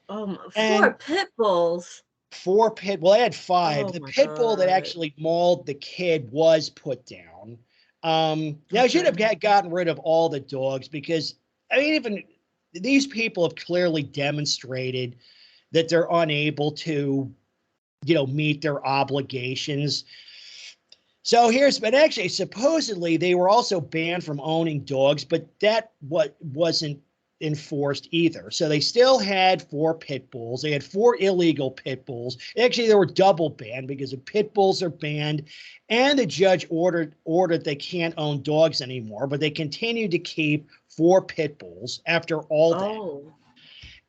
4 pit bulls? 4 pit, well, they had 5. The pit bull that actually mauled the kid was put down. Now, I should have gotten rid of all the dogs, because, I mean, even these people have clearly demonstrated that they're unable to, meet their obligations. So but actually, supposedly they were also banned from owning dogs, but that wasn't enforced either. So they still had 4 pit bulls. They had 4 illegal pit bulls. Actually, they were double banned because the pit bulls are banned, and the judge ordered they can't own dogs anymore. But they continued to keep 4 pit bulls after all that. Oh.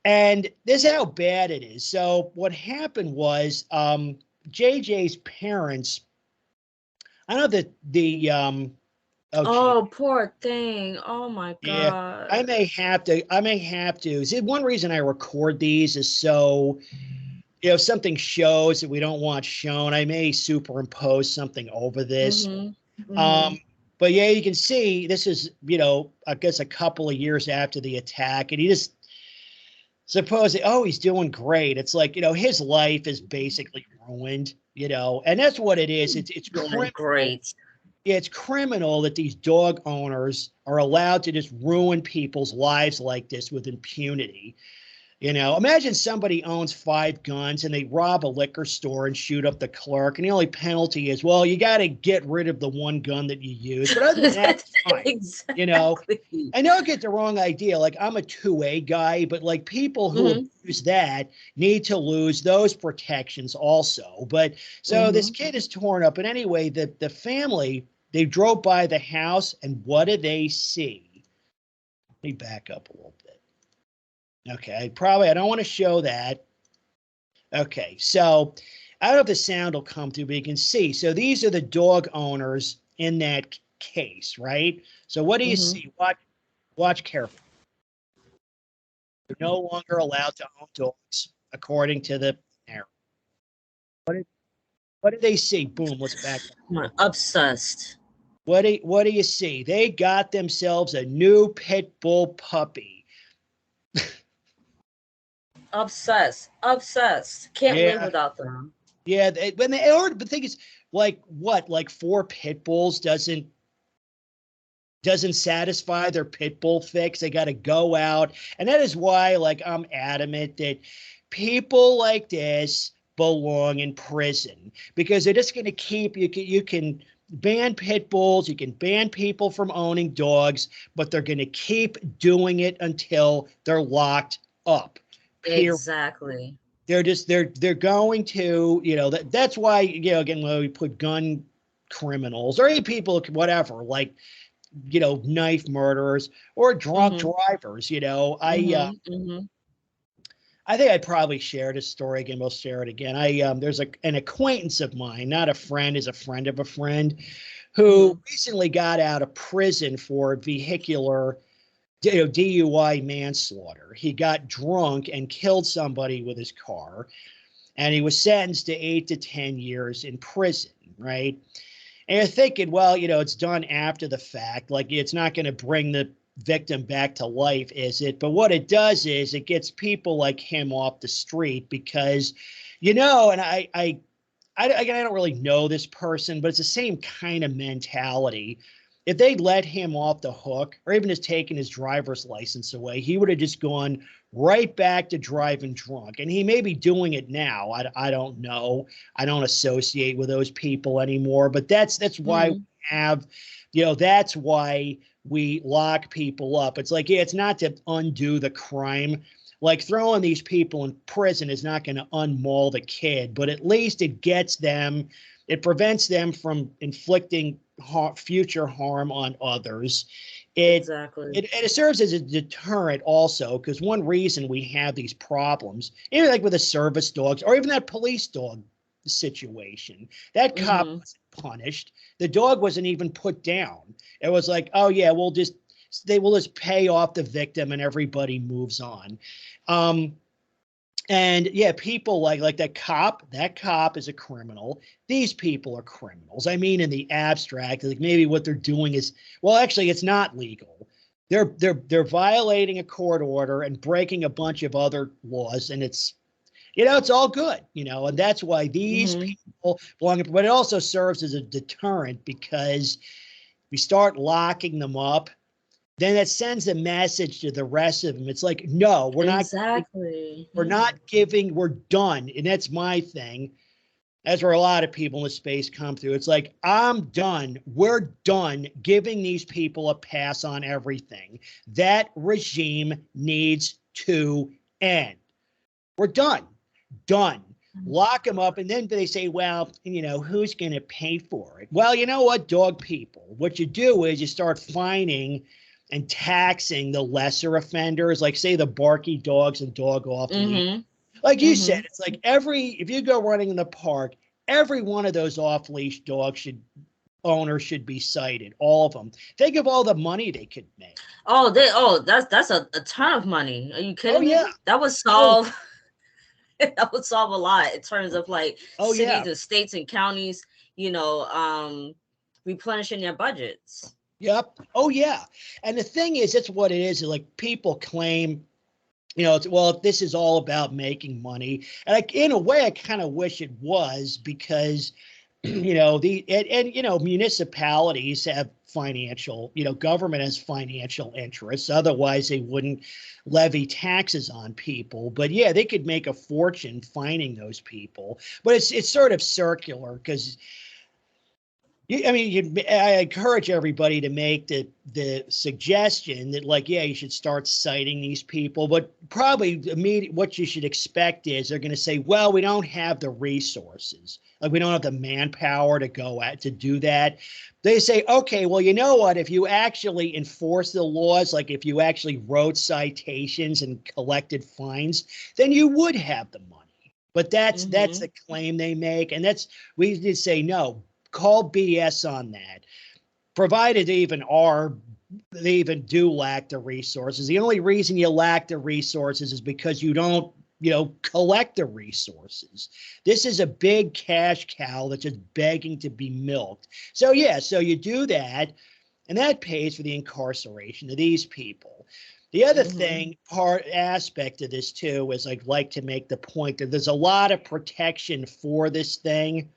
And this is how bad it is. So what happened was JJ's parents. I know that the Oh, poor thing. Oh my yeah, God. I may have to. See, one reason I record these is so, if something shows that we don't want shown, I may superimpose something over this. Mm-hmm. But yeah, you can see this is, I guess a couple of years after the attack, and he just supposedly, oh, he's doing great. It's like, his life is basically ruined, and that's what it is. It's Doing criminal. great. It's criminal that these dog owners are allowed to just ruin people's lives like this with impunity. Imagine somebody owns 5 guns and they rob a liquor store and shoot up the clerk, and the only penalty is, well, you got to get rid of the 1 gun that you use. But other than that, it's fine. Exactly. And don't get the wrong idea. Like, I'm a 2A guy, but like people who abuse that need to lose those protections also. But so this kid is torn up. And anyway, the family, they drove by the house, and what did they see? Let me back up a little bit. Okay, I don't want to show that. Okay, so I don't know if the sound will come through, but you can see. So these are the dog owners in that case, right? So what do you see? Watch carefully. They're no longer allowed to own dogs, according to the narrative. What did they see? Boom, let's back up. Obsessed. What do you see? They got themselves a new pit bull puppy. Obsessed. Can't live without them. Yeah, the thing is, like 4 pit bulls doesn't satisfy their pit bull fix. They got to go out, and that is why, like, I'm adamant that people like this belong in prison, because they're just going to keep you can ban pit bulls, you can ban people from owning dogs, but they're going to keep doing it until they're locked up. Exactly. They're going to, that's why, again, when we put gun criminals or any people, whatever, like, knife murderers or drunk drivers, I think I probably shared a story again. We'll share it again. There's an acquaintance of mine, not a friend, is a friend of a friend, who recently got out of prison for vehicular DUI manslaughter. He got drunk and killed somebody with his car, and he was sentenced to 8 to 10 years in prison, right? And you're thinking, well, it's done after the fact. Like, it's not going to bring the victim back to life, is it? But what it does is it gets people like him off the street because, and I don't really know this person, but it's the same kind of mentality. If they let him off the hook, or even just taken his driver's license away, he would have just gone right back to driving drunk. And he may be doing it now. I don't know. I don't associate with those people anymore. But that's why we have, that's why we lock people up. It's like, it's not to undo the crime. Like, throwing these people in prison is not going to unmaul the kid, but at least it prevents them from inflicting future harm on others. Exactly. It serves as a deterrent also, because one reason we have these problems, even like with the service dogs or even that police dog situation, that cop wasn't punished. The dog wasn't even put down. It was like, oh yeah, they will just pay off the victim and everybody moves on. And yeah, people like that cop is a criminal. These people are criminals. I mean, in the abstract, like, maybe what they're doing is, well, actually, it's not legal. They're violating a court order and breaking a bunch of other laws, and it's all good, and that's why these people belong. But it also serves as a deterrent, because we start locking them up, then that sends a message to the rest of them. It's like, no, we're not. Exactly. We're not giving. We're done, and that's my thing. That's where a lot of people in the space come through. It's like, I'm done. We're done giving these people a pass on everything. That regime needs to end. We're done. Done. Lock them up. And then they say, well, who's going to pay for it? Well, you know what, dog people? What you do is you start fining and taxing the lesser offenders, like say the barky dogs and dog off leash. Like you said, it's like if you go running in the park, every one of those off leash owners should be cited, all of them. Think of all the money they could make. That's a ton of money. Are you kidding me? Yeah. That would solve that would solve a lot in terms of like Yeah. cities and states and counties, replenishing their budgets. Yep. Oh yeah. And the thing is, that's what it is. Like people claim, if this is all about making money, and in a way, I kind of wish it was, because, municipalities have financial, government has financial interests. Otherwise, they wouldn't levy taxes on people. But yeah, they could make a fortune fining those people. But it's sort of circular, because I encourage everybody to make the suggestion that, like, yeah, you should start citing these people, but probably what you should expect is they're going to say, well, we don't have the resources, like we don't have the manpower to to do that. They say, okay, well, you know what? If you actually enforce the laws, like if you actually wrote citations and collected fines, then you would have the money. But that's the claim they make, and we did say no. Call BS on that, provided they even do lack the resources. The only reason you lack the resources is because you don't, collect the resources. This is a big cash cow that's just begging to be milked. So yeah, so you do that, and that pays for the incarceration of these people. The other aspect of this too is I'd like to make the point that there's a lot of protection for this thing,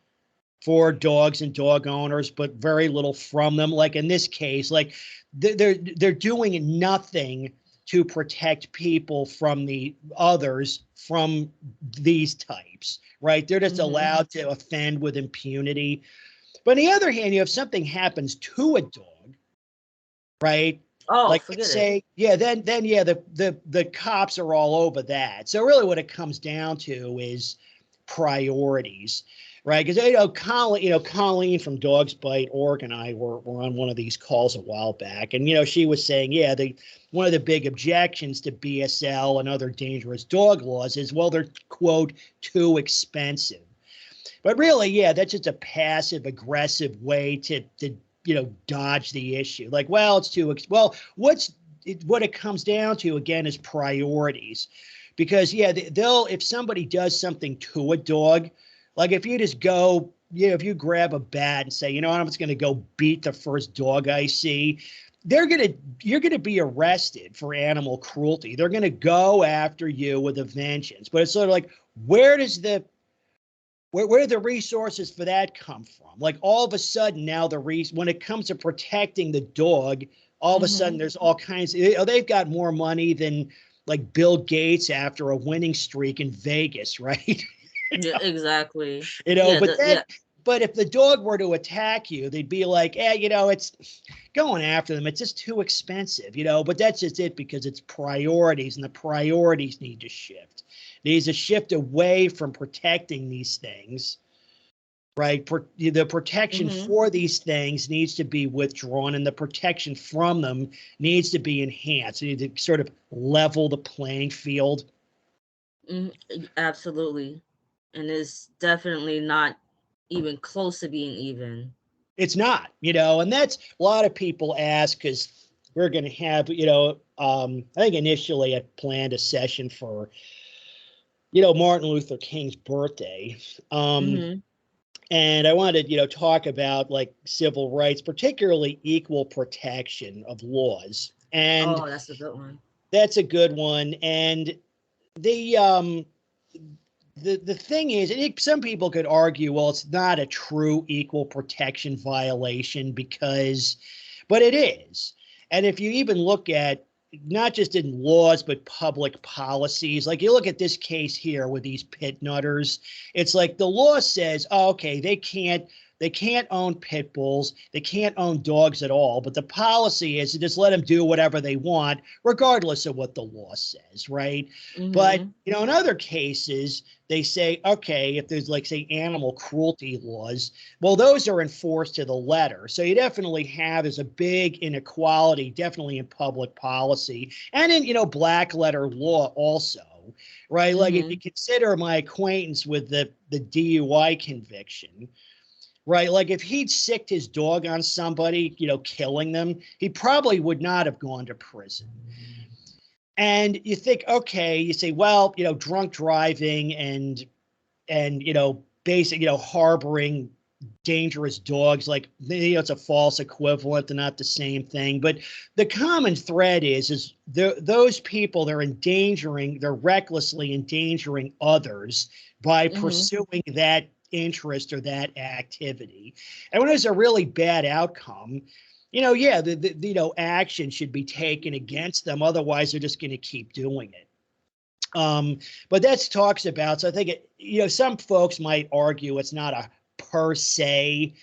for dogs and dog owners, but very little from them. Like in this case, like they're doing nothing to protect people from the others from these types, right? They're just allowed to offend with impunity. But on the other hand, if something happens to a dog, right? Like let's say, then yeah, the cops are all over that. So really what it comes down to is priorities. Right, because Colleen from Dogs Bite Org and I were on one of these calls a while back, and she was saying, one of the big objections to BSL and other dangerous dog laws is, well, they're quote too expensive. But really, yeah, that's just a passive aggressive way to dodge the issue. Like, well, it's too what it comes down to again is priorities, because if somebody does something to a dog. Like if you just go, if you grab a bat and say, I'm just going to go beat the first dog I see, you're going to be arrested for animal cruelty. They're going to go after you with a vengeance. But it's sort of like, where do the resources for that come from? Like all of a sudden now when it comes to protecting the dog, all of a sudden there's all kinds they've got more money than like Bill Gates after a winning streak in Vegas, right? Yeah, exactly. But if the dog were to attack you, they'd be like, it's going after them. It's just too expensive, But that's just it, because it's priorities, and the priorities need to shift. Needs to shift away from protecting these things, right? The protection for these things needs to be withdrawn, and the protection from them needs to be enhanced. You need to sort of level the playing field. Absolutely. And it's definitely not even close to being even. It's not, and that's a lot of people ask, because we're going to have, I think initially I planned a session for, Martin Luther King's birthday. And I wanted to, talk about like civil rights, particularly equal protection of laws. And that's a good one. That's a good one. And the thing is, some people could argue, well, it's not a true equal protection violation but it is. And if you even look at, not just in laws, but public policies. Like you look at this case here with these pit nutters, it's like the law says, oh, okay, they can't own pit bulls, they can't own dogs at all, but the policy is to just let them do whatever they want, regardless of what the law says, right? But Mm-hmm. in other cases, they say, okay, if there's like say animal cruelty laws, well, those are enforced to the letter. So you definitely have there's a big inequality, definitely in public policy and in black letter law also, right? Like if you Mm-hmm. consider my acquaintance with the DUI conviction, right? Like if he'd sicked his dog on somebody, killing them, he probably would not have gone to prison. And you think, okay, you say, well, drunk driving and basic, harboring dangerous dogs, like it's a false equivalent, they're not the same thing. But the common thread is those people, they're recklessly endangering others by Mm-hmm. pursuing that interest or that activity. And when there's a really bad outcome, yeah, action should be taken against them. Otherwise, they're just going to keep doing it. But that's talks about. So I think some folks might argue it's not a per se,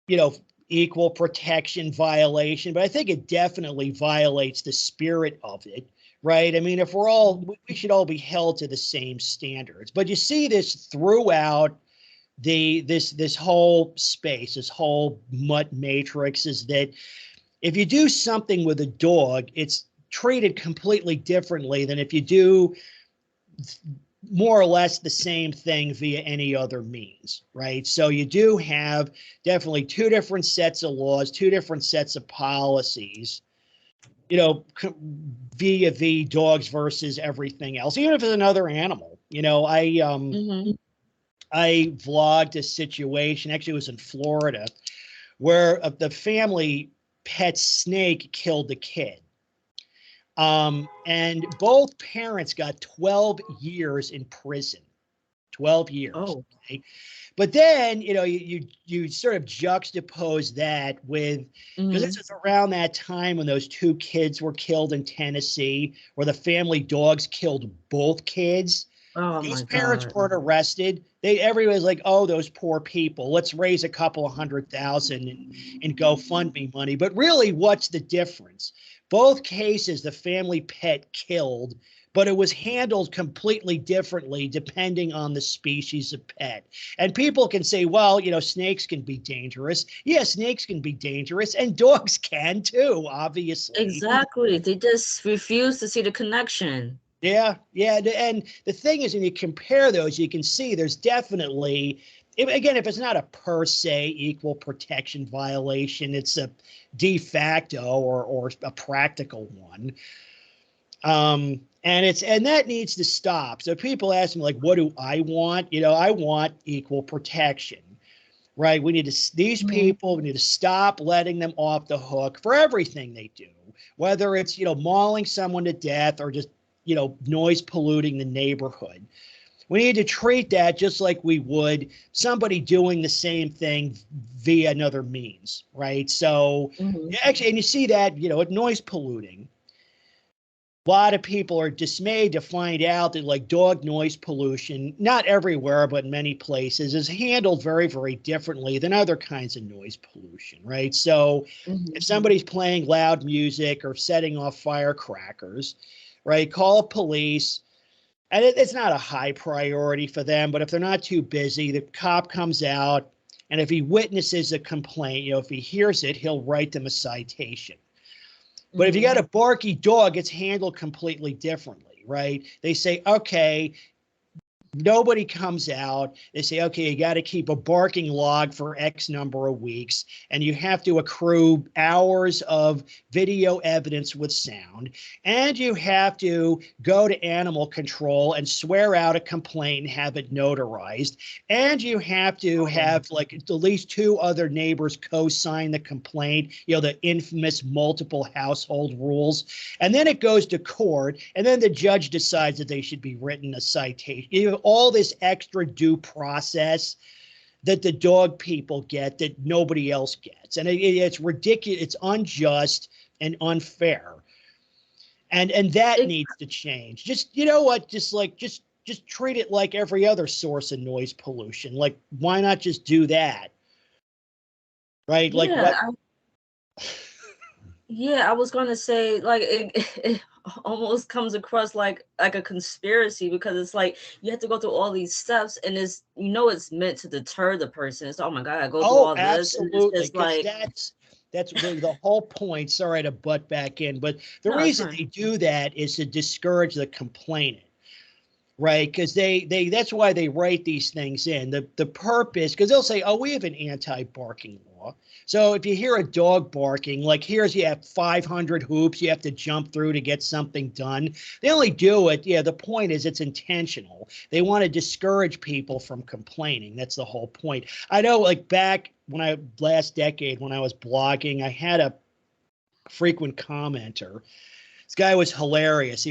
you know, equal protection violation, but I think it definitely violates the spirit of it, right? I mean, if we should all be held to the same standards. But you see this throughout this whole space, this whole mutt matrix, is that if you do something with a dog, it's treated completely differently than if you do more or less the same thing via any other means, right? So you do have definitely two different sets of laws, two different sets of policies, via the dogs versus everything else, even if it's another animal. Mm-hmm. I vlogged a situation, actually it was in Florida, where the family pet snake killed the kid. And both parents got 12 years in prison. 12 years. Oh. Okay? But then, you sort of juxtapose that with, because Mm-hmm. this is around that time when those two kids were killed in Tennessee, where the family dogs killed both kids. Oh Those my parents God. weren't arrested. Everybody's like, oh, those poor people. Let's raise a couple of 100,000 in GoFundMe money. But really, what's the difference? Both cases, the family pet killed, but it was handled completely differently depending on the species of pet. And people can say, well, snakes can be dangerous. Yeah, snakes can be dangerous, and dogs can too, obviously. Exactly. They just refuse to see the connection. Yeah, yeah. And the thing is, when you compare those, you can see there's definitely, again, if it's not a per se equal protection violation, it's a de facto or a practical one. And that needs to stop. So people ask me, like, what do I want? I want equal protection, right? These Mm-hmm. people, we need to stop letting them off the hook for everything they do, whether it's, mauling someone to death or just, noise polluting the neighborhood. We need to treat that just like we would somebody doing the same thing via another means, right? So Mm-hmm. actually, and you see that, at noise polluting. A lot of people are dismayed to find out that like dog noise pollution, not everywhere, but in many places, is handled very, very differently than other kinds of noise pollution, right? So Mm-hmm. if somebody's playing loud music or setting off firecrackers, right, call police. And it's not a high priority for them, but if they're not too busy, the cop comes out, and if he witnesses a complaint, if he hears it, he'll write them a citation. But if you Mm-hmm. got a barky dog, it's handled completely differently, right? They say, okay, nobody comes out. They say, okay, you got to keep a barking log for X number of weeks, and you have to accrue hours of video evidence with sound, and you have to go to animal control and swear out a complaint and have it notarized, and you have to Oh. have like at least two other neighbors co-sign the complaint, the infamous multiple household rules, and then it goes to court, and then the judge decides that they should be written a citation. All this extra due process that the dog people get that nobody else gets. And it's ridiculous. It's unjust and unfair. And that It, needs to change. Just, you know what, just treat it like every other source of noise pollution. Like, why not just do that? Right? Like yeah, what? yeah, I was gonna say like it almost comes across like a conspiracy because it's like you have to go through all these steps and it's it's meant to deter the person. It's oh my god, I go through Oh, all this and it's absolutely. just Because like that's the whole point. Sorry to butt back in, but the no, it's reason fine. they do that is to discourage the complainant. Right, because they that's why they write these things in. The purpose, because they'll say, oh, we have an anti-barking law. So if you hear a dog barking, like you have 500 hoops you have to jump through to get something done. They only do it, yeah, the point is it's intentional. They want to discourage people from complaining. That's the whole point. I know, like back when last decade when I was blogging, I had a frequent commenter. This guy was hilarious.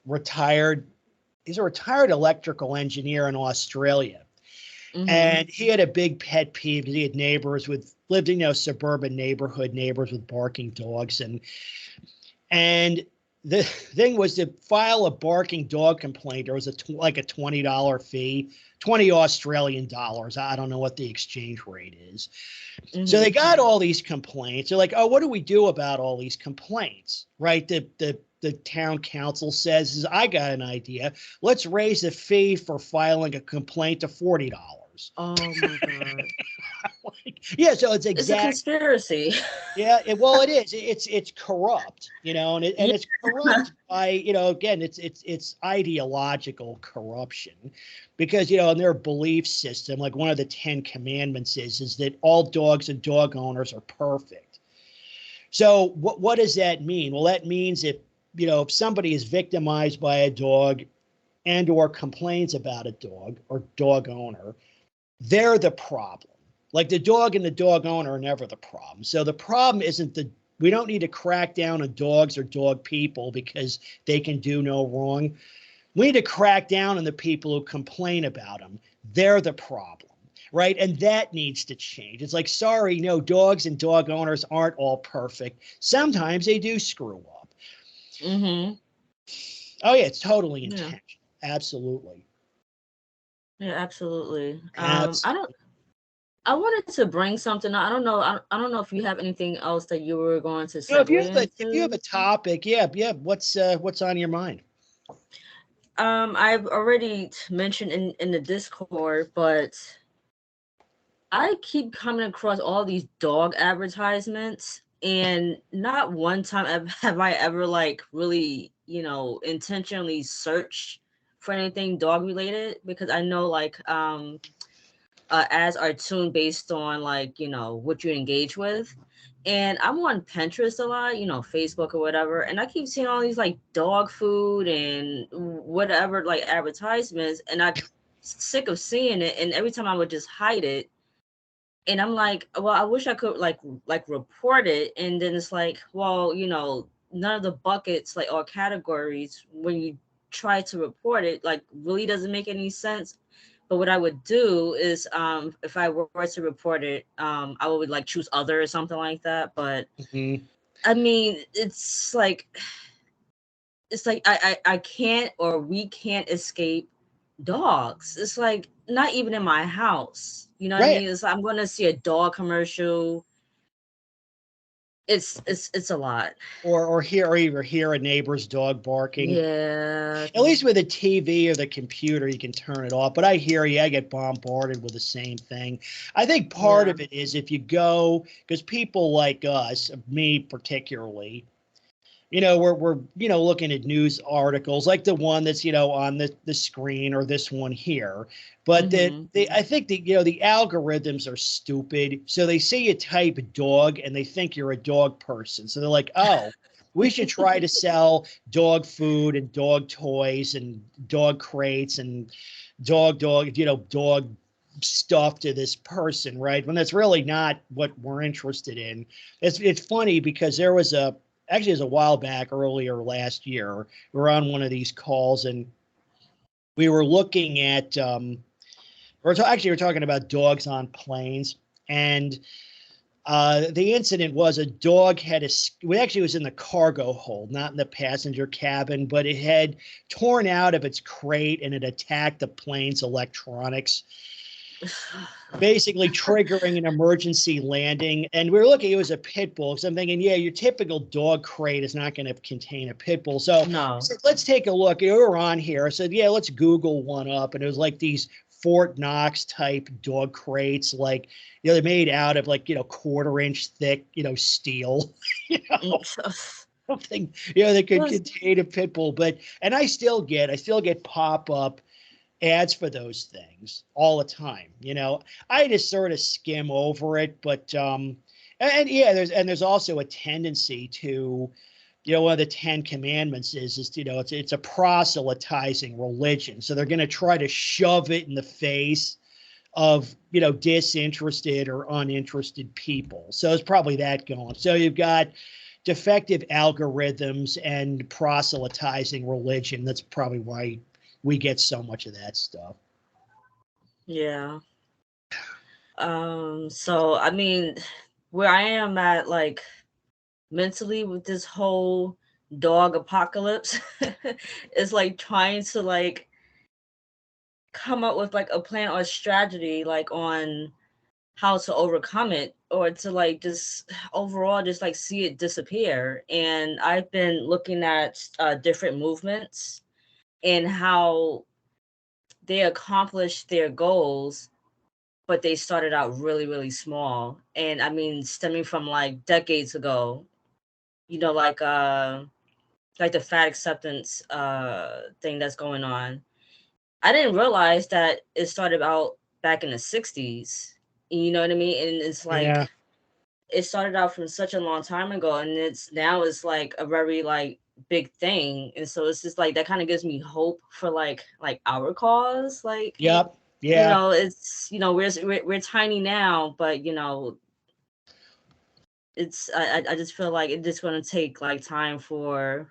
Retired he's a retired electrical engineer in Australia. Mm-hmm. And he had a big pet peeve because he had lived in, suburban neighbors with barking dogs. And the thing was to file a barking dog complaint. There was like a $20 fee, 20 Australian dollars. I don't know what the exchange rate is. So they Mm-hmm. got all these complaints. They're like, oh, what do we do about all these complaints? Right? The town council says, I got an idea. Let's raise the fee for filing a complaint to $40. Oh my god. Yeah, so it's It's a exact. conspiracy. Yeah, well, it is. It's corrupt, and Yeah. it's corrupt by, again, it's ideological corruption, because in their belief system, like one of the 10 commandments is that all dogs and dog owners are perfect. So what does that mean? Well, that means if somebody is victimized by a dog and or complains about a dog or dog owner, they're the problem. Like the dog and the dog owner are never the problem. So the problem isn't we don't need to crack down on dogs or dog people because they can do no wrong. We need to crack down on the people who complain about them. They're the problem, right? And that needs to change. It's like, sorry, no, dogs and dog owners aren't all perfect. Sometimes they do screw up. Mm-hmm. Oh yeah, it's totally Yeah. intentional. Absolutely. Yeah, absolutely. I don't Absolutely. I wanted to bring something up. I don't know. I don't know if you have anything else that you were going to If segue if you have a into. topic, yeah, what's on your mind? I've already mentioned in the Discord, but I keep coming across all these dog advertisements, and not one time have I ever like really, intentionally searched for anything dog related because I know ads are tuned based on what you engage with. And I'm on Pinterest a lot, Facebook or whatever, and I keep seeing all these like dog food and whatever like advertisements, and I'm sick of seeing it. And every time I would just hide it, and I'm like, well, I wish I could like report it. And then it's like, well, none of the buckets like or categories when you try to report it like really doesn't make any sense. But what I would do is if I were to report it, I would like choose other or something like that. But Mhm. I mean, it's like I can't or we can't escape dogs. It's like not even in my house. You know what I Right. mean? It's I'm gonna see a dog commercial. It's a lot. Or either hear a neighbor's dog barking. Yeah. At least with a TV or the computer, you can turn it off. But I hear you, I get bombarded with the same thing. I think part Yeah. of it is if you go, because people like us, me particularly, we're looking at news articles like the one that's on the screen, or this one here, but that Mhm. I think that the algorithms are stupid, so they see you type dog and they think you're a dog person, so they're like, oh, we should try to sell dog food and dog toys and dog crates and dog stuff to this person, right, when that's really not what we're interested in. It's funny because there was actually, it was a while back, earlier last year, we were on one of these calls and we were looking at, we're talking about dogs on planes. And The incident was a dog had well, actually, it was in the cargo hold, not in the passenger cabin, but it had torn out of its crate and it attacked the plane's electronics, basically triggering an emergency landing. And we were looking, it was a pit bull. So I'm thinking, yeah, your typical dog crate is not going to contain a pit bull. So I No. said, let's take a look. You were on here. I said, yeah, let's Google one up. And it was like these Fort Knox type dog crates, like, they're made out of, like, 1/4 inch thick, steel, you know, something, that could contain a pit bull. And I still get pop-up ads for those things all the time. I just sort of skim over it, but and yeah, there's also a tendency to, one of the 10 commandments is it's a proselytizing religion. So they're going to try to shove it in the face of, disinterested or uninterested people. So it's probably that going. So you've got defective algorithms and proselytizing religion. That's probably why we get so much of that stuff. Yeah. So I mean, where I am at, like, mentally with this whole dog apocalypse, is like trying to, like, come up with like a plan or a strategy, like, on how to overcome it, or to, like, just overall just like see it disappear. And I've been looking at different movements and how they accomplished their goals, but they started out really, really small. And I mean, stemming from like decades ago, like the fat acceptance thing that's going on. I didn't realize that it started out back in the 60s. You know what I mean? And it's like, Yeah. it started out from such a long time ago, and it's like a very, like, big thing. And so it's just like that kind of gives me hope for like our cause. Like, Yep. Yeah. it's, we're tiny now, but it's, I just feel like it's just going to take like time for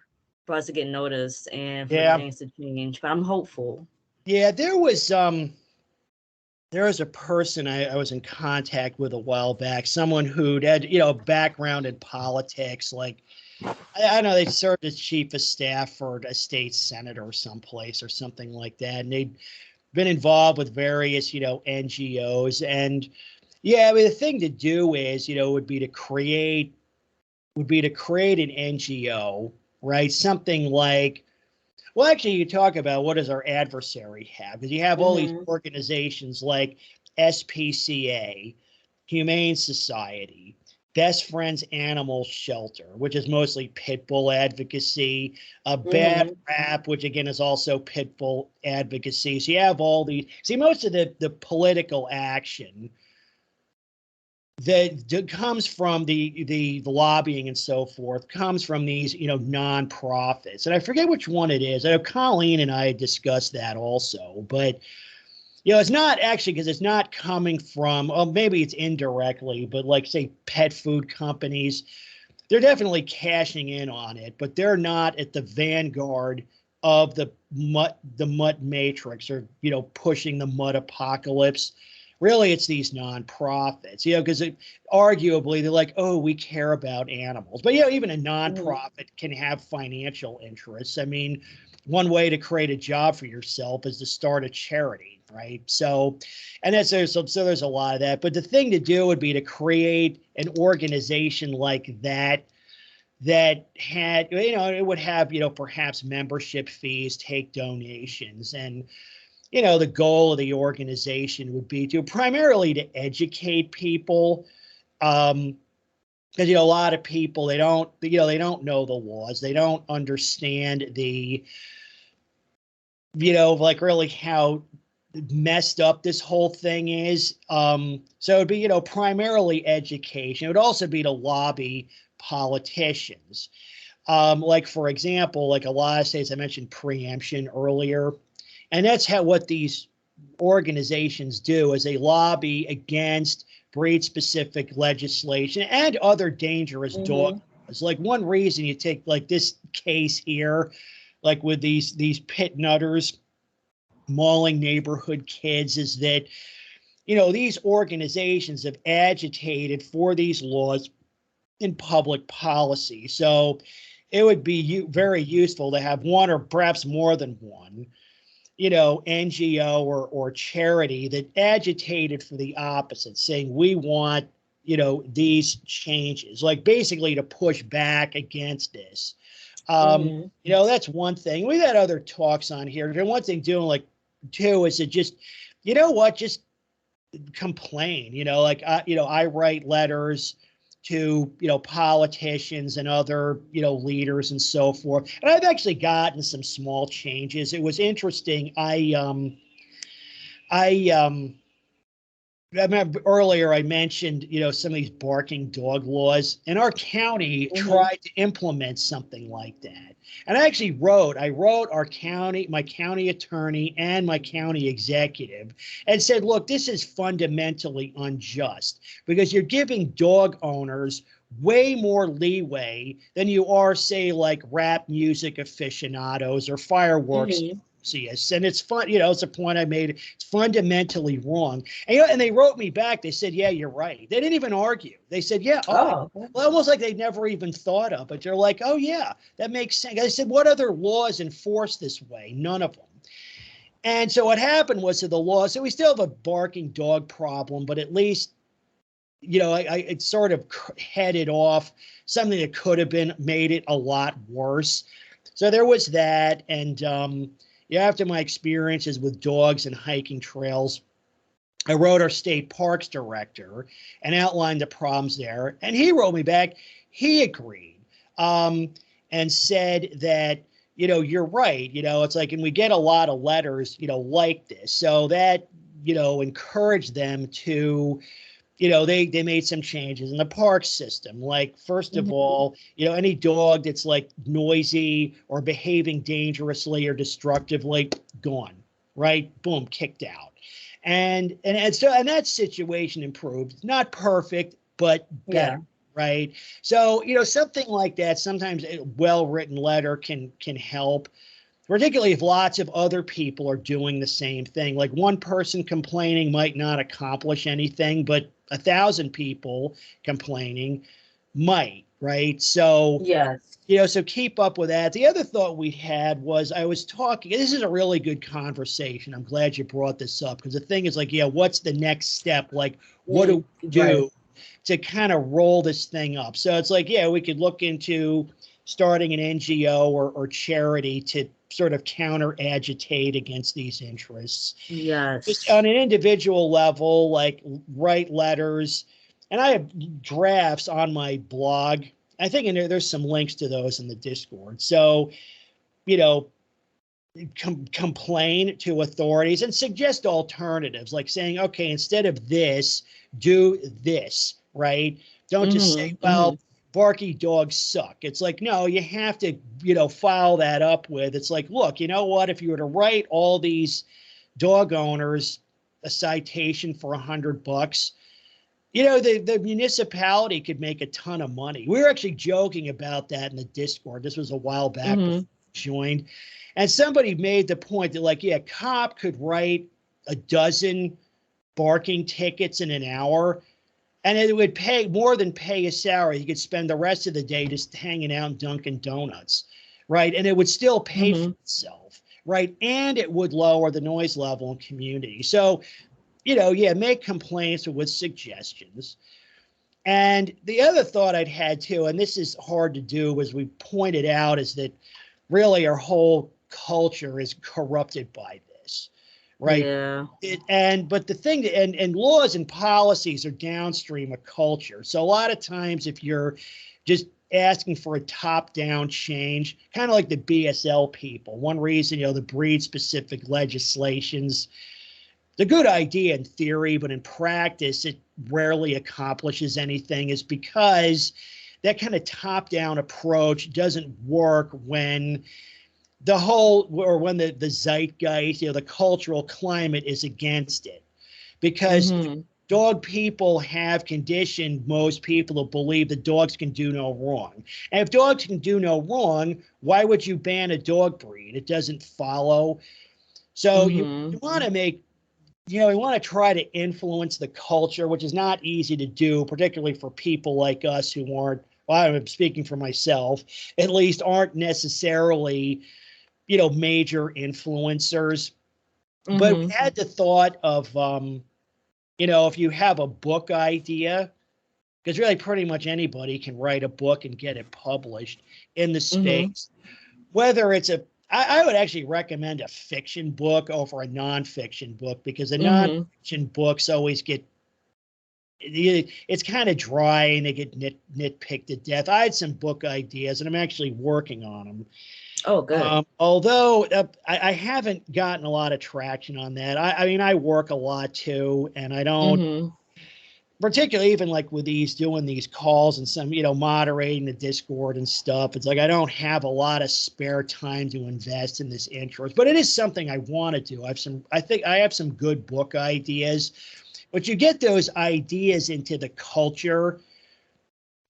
us to get noticed and for Yeah. things to change. But I'm hopeful. Yeah. There was a person I was in contact with a while back, someone who'd had, a background in politics. Like, I know they served as chief of staff for a state senator or someplace or something like that. And they'd been involved with various, NGOs. And yeah, I mean, the thing to do is, would be to create an NGO, right? Something like, well, actually, you talk about what does our adversary have? Because you have all these Hmm. organizations like SPCA, Humane Society, Best Friends Animal Shelter, which is mostly pit bull advocacy, a Bad Hmm. Rap, which again is also pit bull advocacy. So you have all these. See, most of the political action that comes from the lobbying and so forth comes from these nonprofits, and I forget which one it is. I know Colleen and I discussed that also, but it's not actually, because it's not coming from, well, maybe it's indirectly, but like, say, pet food companies, they're definitely cashing in on it, but they're not at the vanguard of the mutt matrix, or pushing the mutt apocalypse. Really, it's these nonprofits, because arguably they're like, oh, we care about animals, but even a Hmm. nonprofit can have financial interests. I mean, one way to create a job for yourself is to start a charity, right? So, and there's a lot of that. But the thing to do would be to create an organization like that had, it would have, perhaps membership fees, take donations, and the goal of the organization would be to primarily to educate people. Because a lot of people, they don't know the laws, they don't understand like really how messed up this whole thing is. So it'd be, primarily education. It would also be to lobby politicians. Like, for example, like a lot of states, I mentioned preemption earlier, and that's what these organizations do, is they lobby against breed specific legislation and other dangerous dog Hmm. laws. Like, one reason you take like this case here, like with these pit nutters mauling neighborhood kids, is that these organizations have agitated for these laws in public policy. So it would be very useful to have one or perhaps more than one, NGO or charity that agitated for the opposite, saying we want, these changes, like basically to push back against this. That's one thing. We've had other talks on here. And one thing doing like too is to just, just complain, I write letters to, politicians and other, leaders and so forth. And I've actually gotten some small changes. It was interesting. I remember earlier I mentioned, some of these barking dog laws, and our county tried to implement something like that. And I wrote my county attorney and my county executive and said, look, this is fundamentally unjust because you're giving dog owners way more leeway than you are, say, like rap music aficionados or fireworks enthusiasts. And it's fun, it's a point I made. It's fundamentally wrong. And they wrote me back. They said, yeah, you're right. They didn't even argue. They said, yeah, well, almost like they never even thought of it. They're like, oh, yeah, that makes sense. I said, what other laws enforce this way? None of them. And so what happened was, to the law, so we still have a barking dog problem, but at least, it sort of headed off something that could have been made it a lot worse. So there was that. And after my experiences with dogs and hiking trails, I wrote our state parks director and outlined the problems there. And he wrote me back. He agreed and said that, you're right. It's like, and we get a lot of letters, like this. So that, encouraged them to, they made some changes in the park system. Like, first of all, any dog that's like noisy or behaving dangerously or destructively, gone, right? Boom, kicked out. And that situation improved. Not perfect, but better. Right. So, something like that, sometimes a well-written letter can help, particularly if lots of other people are doing the same thing. Like, one person complaining might not accomplish anything, but 1,000 people complaining might, right? So, so keep up with that. The other thought we had was, I was talking, this is a really good conversation. I'm glad you brought this up, because the thing is like, what's the next step? Like, what do we do to kind of roll this thing up? So it's like, we could look into starting an NGO or charity to sort of counter agitate against these interests. Yes. Just on an individual level, like write letters. And I have drafts on my blog. I think there's some links to those in the Discord. So, complain to authorities and suggest alternatives, like saying, okay, instead of this, do this, right? Don't just say, well, barky dogs suck. It's like, no, you have to, follow that up with, it's like, look, you know what, if you were to write all these dog owners a citation for $100, the municipality could make a ton of money. We were actually joking about that in the Discord. This was a while back before I joined. And somebody made the point that, like, a cop could write a dozen barking tickets in an hour, and it would pay more than pay his salary. He could spend the rest of the day just hanging out in Dunkin' Donuts, right? And it would still pay for itself, right? And it would lower the noise level in community. So, make complaints with suggestions. And the other thought I'd had too, and this is hard to do, as we pointed out, is that really our whole culture is corrupted by this, right? Yeah. But the thing, and laws and policies are downstream of culture. So a lot of times, if you're just asking for a top-down change, kind of like the BSL people, one reason, the breed-specific legislations, the good idea in theory, but in practice, it rarely accomplishes anything, is because that kind of top-down approach doesn't work when the zeitgeist, the cultural climate is against it. Because dog people have conditioned most people to believe that dogs can do no wrong. And if dogs can do no wrong, why would you ban a dog breed? It doesn't follow. So you want to make we want to try to influence the culture, which is not easy to do, particularly for people like us who aren't, well, I'm speaking for myself, at least aren't necessarily, major influencers. But we Mm-hmm. had the thought of, if you have a book idea, because really pretty much anybody can write a book and get it published in the Mm-hmm. space, whether it's I would actually recommend a fiction book over a nonfiction book, because the Mm-hmm. nonfiction books always get, it's kind of dry and they get nitpicked to death. I had some book ideas and I'm actually working on them. Oh, good. Although I haven't gotten a lot of traction on that. I mean, I work a lot too, and I don't, Mm-hmm. particularly even like with doing these calls and some, moderating the Discord and stuff. It's like I don't have a lot of spare time to invest in this interest, but it is something I want to do. I think I have some good book ideas, but you get those ideas into the culture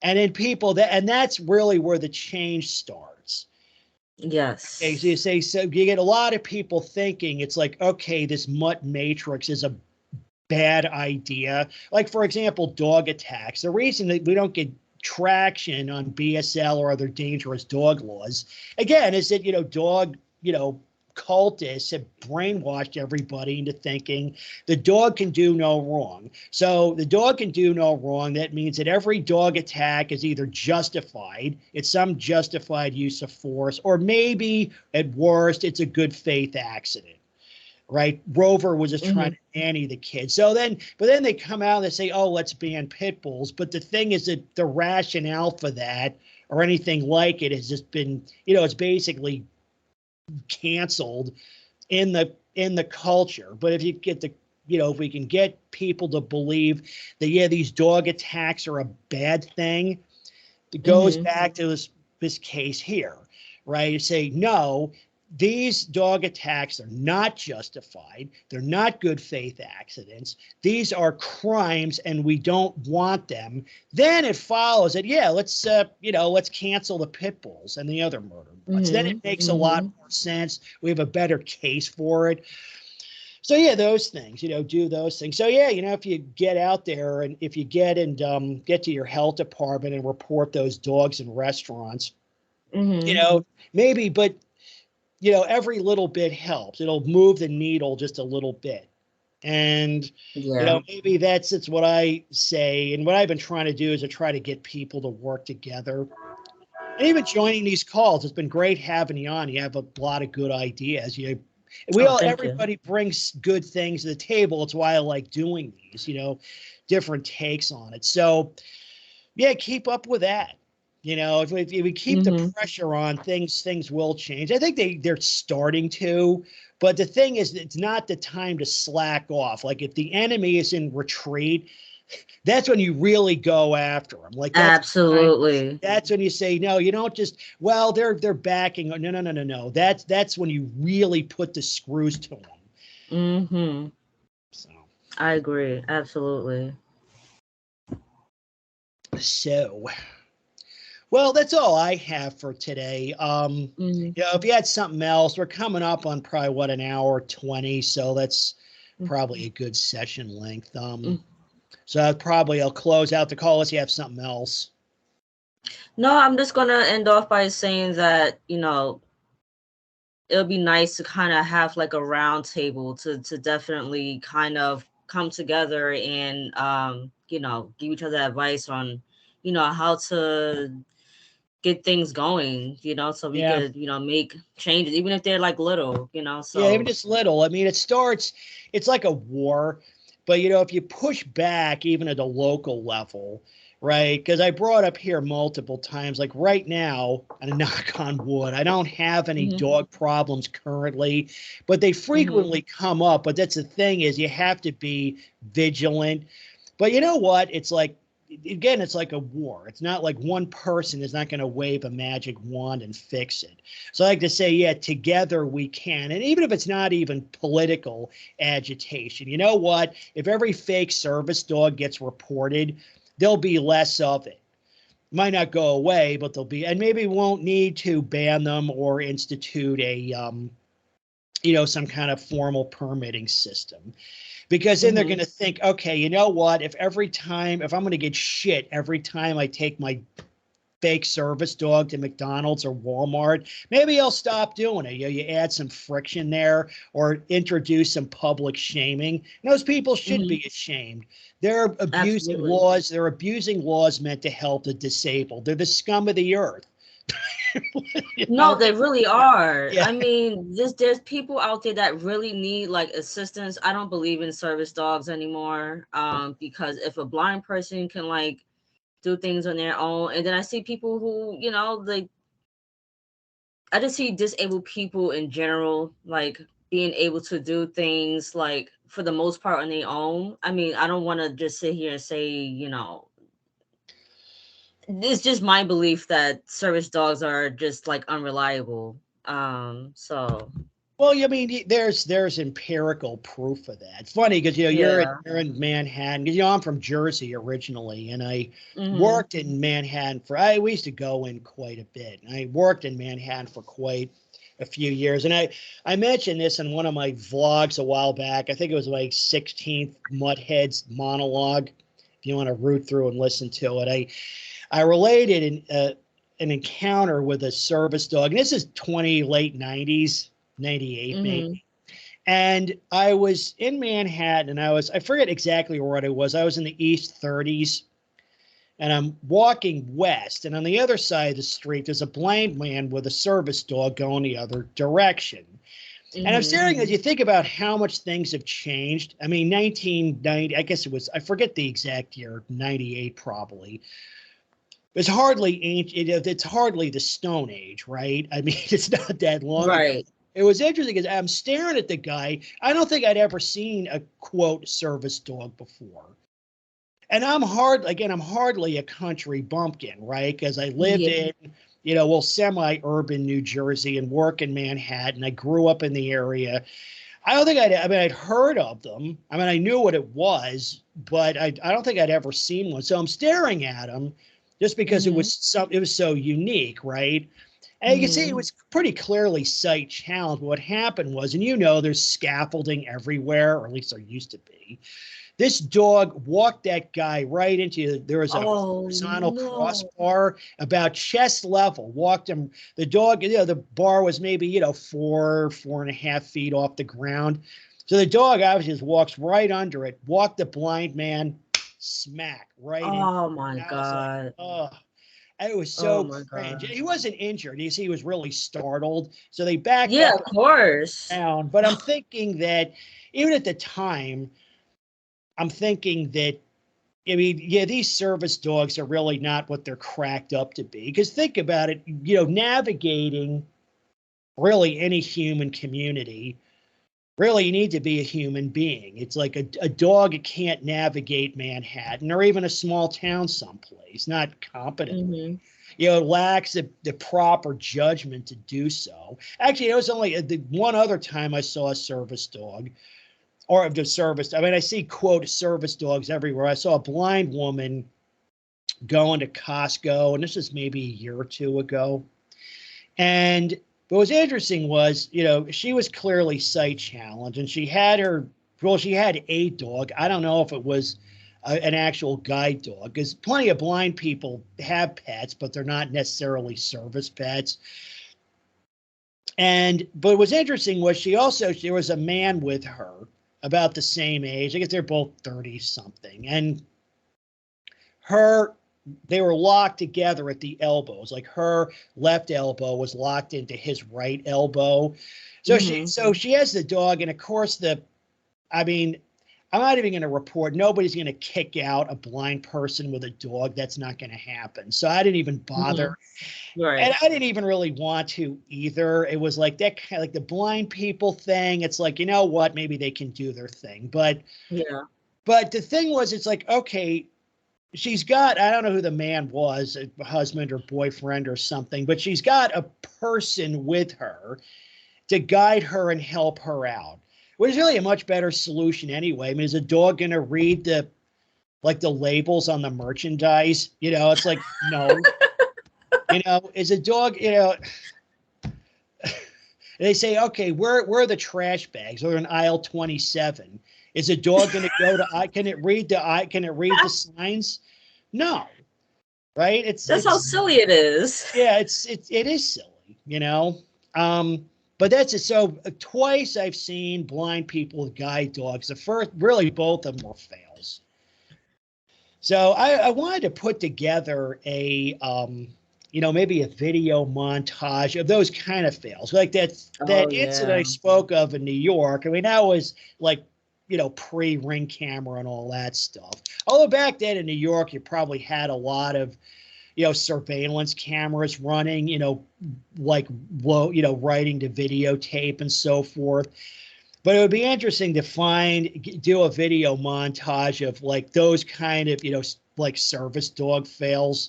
and in people and that's really where the change starts. Okay, so you Yes. say, so you get a lot of people thinking it's like, okay, this mutt matrix is a bad idea. Like, for example, dog attacks. The reason that we don't get traction on BSL or other dangerous dog laws, again, is that, dog, cultists have brainwashed everybody into thinking the dog can do no wrong. So the dog can do no wrong. That means that every dog attack is either justified, it's some justified use of force, or maybe at worst, it's a good faith accident. Right? Rover was just trying Mm-hmm. to nanny the kid. But then they come out and they say, oh, let's ban pit bulls. But the thing is that the rationale for that or anything like it has just been, it's basically canceled in the culture. But if you get the, if we can get people to believe that, yeah, these dog attacks are a bad thing, it goes Mm-hmm. back to this case here, right? You say, no, these dog attacks are not justified. They're not good faith accidents. These are crimes and we don't want them. Then it follows that, yeah, let's cancel the pit bulls and the other murder bots. Then it Mm-hmm. makes a lot Mm-hmm. more sense. We have a better case for it. So yeah, those things, do those things. So yeah, if you get out there and if you get to your health department and report those dogs in restaurants, you Mm-hmm. know, maybe, but every little bit helps. It'll move the needle just a little bit. And Yeah. maybe it's what I say. And what I've been trying to do is to try to get people to work together. And even joining these calls, it's been great having you on. You have a lot of good ideas. Oh, thank you. Everybody brings good things to the table. It's why I like doing these, different takes on it. So yeah, keep up with that. If we keep the Mm-hmm. pressure on, things will change. I think they're starting to, but the thing is, it's not the time to slack off. Like if the enemy is in retreat, that's when you really go after them. Like Absolutely. that's when you say no. You don't just, well, they're backing. No, no, no, no, no. That's when you really put the screws to them. Mm-hmm. So I agree. Absolutely. so well, that's all I have for today. Mm-hmm. If you had something else, we're coming up on probably what, an hour 20, so that's probably a good session length. Mm-hmm. So I'll close out the call unless you have something else. No, I'm just gonna end off by saying that, it'll be nice to kind of have like a round table to definitely kind of come together and give each other advice on how to get things going, so we Yeah. could make changes even if they're like little, Yeah, even so. just little. I mean, it's like a war, but if you push back even at a local level, right? Because I brought up here multiple times, like right now, and a knock on wood, I don't have any Hmm. dog problems currently, but they Hmm. frequently come up. But that's the thing, is you have to be vigilant. But you know what? It's like, again, it's like a war. It's not like one person is not going to wave a magic wand and fix it. So I like to say, yeah, together we can. And even if it's not even political agitation, you know what? If every fake service dog gets reported, there'll be less of it. Might not go away, but there'll be, and maybe we won't need to ban them or institute a, some kind of formal permitting system. because then they're Mm-hmm. going to think, okay, you know what? If I'm going to get shit every time I take my fake service dog to McDonald's or Walmart, maybe I'll stop doing it. You add some friction there or introduce some public shaming. And those people should Mm-hmm. be ashamed. They're abusing Absolutely. laws. They're abusing laws meant to help the disabled. They're the scum of the earth. You No, know? they really are. Yeah. I mean, there's people out there that really need like assistance. I don't believe in service dogs anymore. Because if a blind person can like do things on their own, and then I see people who, like I just see disabled people in general, like being able to do things like for the most part on their own. I mean, I don't want to just sit here and say, it's just my belief that service dogs are just like unreliable. So Well, I mean, there's empirical proof of that. It's funny because yeah. you're in Manhattan. 'Cause, I'm from Jersey originally, and I Mhm. worked in Manhattan we used to go in quite a bit. And I worked in Manhattan for quite a few years, and I mentioned this in one of my vlogs a while back. I think it was like 16th Mudheads monologue. If you want to root through and listen to it, I related an encounter with a service dog. And this is late 90s, 98 maybe. Mhm. And I was in Manhattan and I forget exactly where I was. I was in the East 30s and I'm walking west. And on the other side of the street, there's a blind man with a service dog going the other direction. And I'm Mhm. staring as you think about how much things have changed. I mean, 1990, I guess it was, I forget the exact year, 98 probably. It's hardly ancient. It's hardly the Stone Age, right? I mean, it's not that long ago. Right. It was interesting because I'm staring at the guy. I don't think I'd ever seen a quote service dog before. And I'm hardly a country bumpkin, right? Because I lived Yeah. in, well, semi-urban New Jersey and work in Manhattan. I grew up in the area. I'd heard of them. I mean, I knew what it was, but I don't think I'd ever seen one. So I'm staring at him just because Mhm. it was so unique, right? And you can see it Mhm. was pretty clearly sight challenged. What happened was, and there's scaffolding everywhere, or at least there used to be. This dog walked that guy right into, there was a Oh horizontal no. crossbar about chest level, walked him, the dog, the bar was maybe, 4.5 feet off the ground. So the dog obviously just walks right under it, walked the blind man, smack right in. Oh my And I was like, god. oh, it was Oh so my cringe. god. He wasn't injured. You see, he was really startled. So they backed Yeah, up of course. down. But I'm thinking that even at the time, I'm thinking that I mean, yeah, these service dogs are really not what they're cracked up to be. Because think about it, navigating really any human community, really you need to be a human being. It's like a dog can't navigate Manhattan or even a small town someplace, not competently. Mhm. Lacks the proper judgment to do so. Actually, it was only the one other time I saw a service dog or of the service. I mean, I see quote service dogs everywhere. I saw a blind woman going to Costco, and this is maybe a year or two ago. And what was interesting was, she was clearly sight challenged, and she had a dog. I don't know if it was an actual guide dog, because plenty of blind people have pets, but they're not necessarily service pets. But what's interesting was there was a man with her about the same age. I guess they're both 30 something. And her they were locked together at the elbows. Like her left elbow was locked into his right elbow. Mhm. So she has the dog, and of course I mean, I'm not even going to report. Nobody's going to kick out a blind person with a dog. That's not going to happen. So I didn't even bother. Mhm. And Right. I didn't even really want to either. It was like that kind of like the blind people thing. It's like, you know what? Maybe they can do their thing. Yeah. But the thing was, it's like, okay, she's got, I don't know who the man was, a husband or boyfriend or something, but she's got a person with her to guide her and help her out, which is really a much better solution anyway. I mean, is a dog going to read the labels on the merchandise? It's like, no. Is a dog, they say, okay, where are the trash bags? They're in aisle 27. Is a dog going to go to I? Can it read the I? Can it read the signs? No, right? That's how silly it is. Yeah, it is silly, you know. But that's it. So twice I've seen blind people with guide dogs. The first, really, both of them were fails. So I wanted to put together a maybe a video montage of those kind of fails, like that Oh incident I yeah. spoke of in New York. I mean, that was like pre-Ring camera and all that stuff. Although back then in New York, you probably had a lot of surveillance cameras running, like writing to videotape and so forth. But it would be interesting to do a video montage of like those kind of, like service dog fails.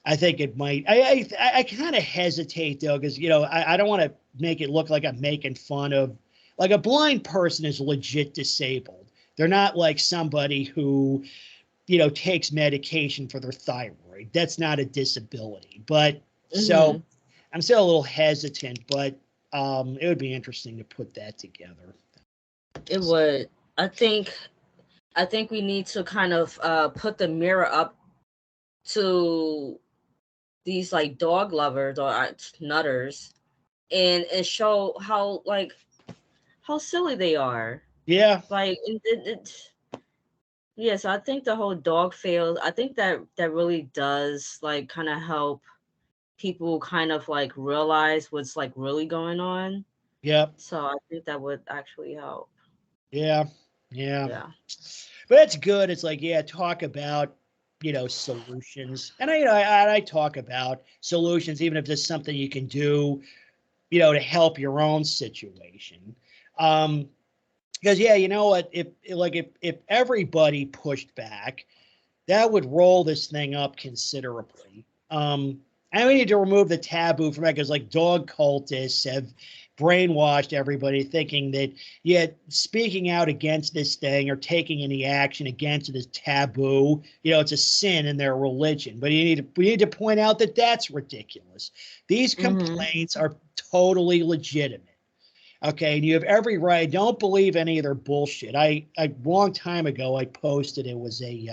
I think it might. I kind of hesitate though, because I don't want to make it look like I'm making fun of. Like a blind person is legit disabled. They're not like somebody who takes medication for their thyroid. That's not a disability. But so I'm still a little hesitant, but it would be interesting to put that together. It would. I think we need to kind of put the mirror up to these like dog lovers or nutters and show how silly they are. Yeah. Like yes, I think the whole dog fails. I think that really does like kind of help people kind of like realize what's like really going on. Yep. So I think that would actually help. Yeah. Yeah. Yeah. But that's good. It's like, yeah, talk about, solutions. And I talk about solutions, even if there's something you can do, to help your own situation. Because yeah, you know what, if everybody pushed back, that would roll this thing up considerably. And we need to remove the taboo from it, because like dog cultists have brainwashed everybody thinking that speaking out against this thing or taking any action against it is taboo. It's a sin in their religion. But we need to point out that that's ridiculous. These complaints are totally legitimate. Okay, and you have every right. Don't believe any of their bullshit. A long time ago, I posted it was a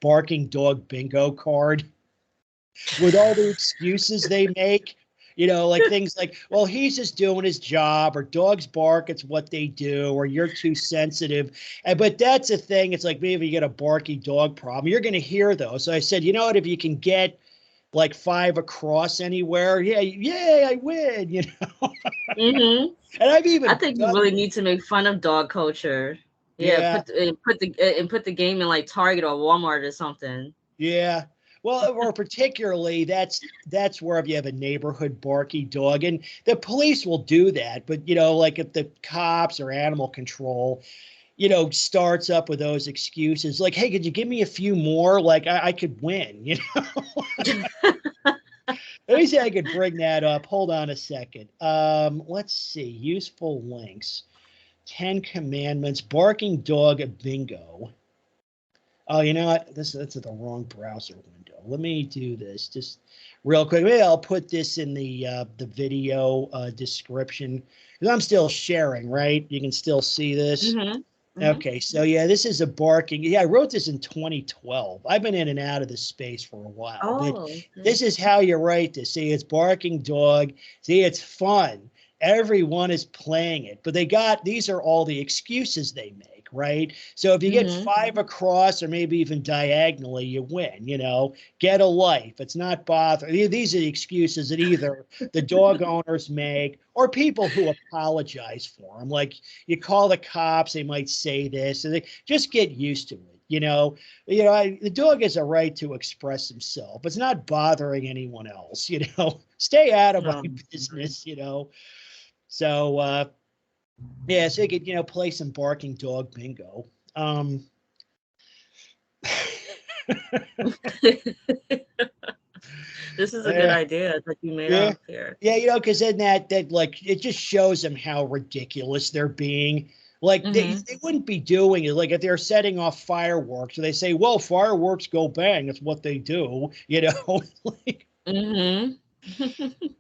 barking dog bingo card with all the excuses they make. Like things like, well, he's just doing his job, or dogs bark, it's what they do, or you're too sensitive. But that's the thing. It's like, maybe you get a barky dog problem, you're going to hear those. So I said, you know what, if you can get like 5 across anywhere, yeah, I win, And I think you really need to make fun of dog culture. Yeah, put the game in like Target or Walmart or something. Yeah. Well, or particularly that's where if you have a neighborhood barky dog, and the police will do that. But like if the cops or animal control, starts up with those excuses, like, hey, could you give me a few more? Like I could win, Let me see if I could bring that up. Hold on a second. Let's see. Useful links. 10 Commandments, barking dog bingo. Oh, you know what? That's the wrong browser window. Let me do this just real quick. Maybe I'll put this in the video description, because I'm still sharing, right? You can still see this. Okay, so yeah, this is a barking. Yeah, I wrote this in 2012. I've been in and out of this space for a while, but this is how you write this. See, it's barking dog. See, it's fun. Everyone is playing it, but these are all the excuses they make, right? So if you get 5 across, or maybe even diagonally, you win. Get a life. It's not bother. These are the excuses that either the dog owners make, or people who apologize for them. Like, you call the cops, they might say this, and they just get used to it. The dog has a right to express himself. It's not bothering anyone else. Stay out of my business. So yeah, so you could play some barking dog bingo. This is a good idea that you made up here. Yeah, because then that like it just shows them how ridiculous they're being. Like they wouldn't be doing it. Like if they're setting off fireworks, so they say, well, fireworks go bang. That's what they do. Like,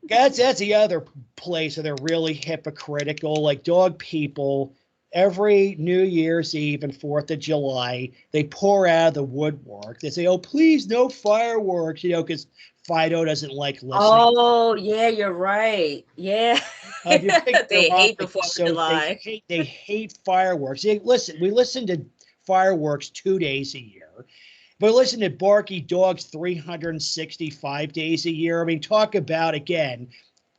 that's the other place where they're really hypocritical. Like dog people, every New Year's Eve and 4th of July, they pour out of the woodwork. They say, oh, please, no fireworks, because Fido doesn't like listening. Oh, yeah, you're right. Yeah. If you figure They out, hate the 4th of so July. they hate fireworks. We listen to fireworks 2 days a year. But listen to Barky Dogs 365 days a year. I mean, talk about, again,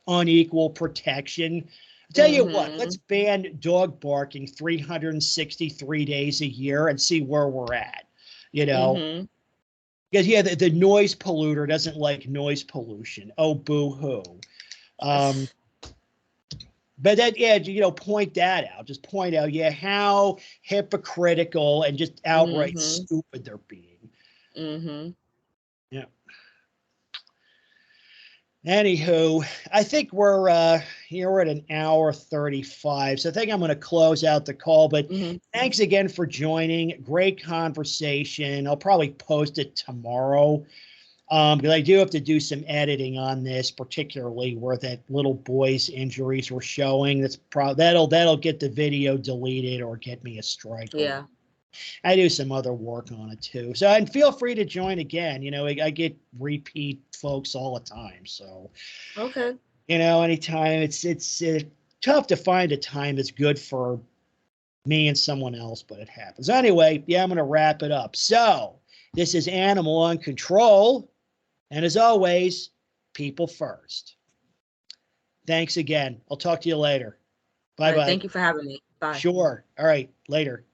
unequal protection. I'll tell you what, let's Mhm. ban dog barking 363 days a year and see where we're at, you know? Mhm. Because, yeah, the noise polluter doesn't like noise pollution. Oh, boo hoo. But that, yeah, point that out. Just point out, yeah, how hypocritical and just outright Mhm. stupid they're being. Mhm. Yeah. Anywho, I think we're here. We're at an hour 35, so I think I'm going to close out the call. But Mhm. thanks again for joining. Great conversation. I'll probably post it tomorrow because I do have to do some editing on this, particularly where that little boy's injuries were showing. That'll get the video deleted or get me a strike. Yeah. I do some other work on it too. So, and feel free to join again. I get repeat folks all the time. So, Okay. anytime it's tough to find a time that's good for me and someone else, but it happens. Anyway, yeah, I'm going to wrap it up. So, this is Animal on Control. And as always, people first. Thanks again. I'll talk to you later. All Bye right. bye. Thank you for having me. Bye. Sure. All right. Later.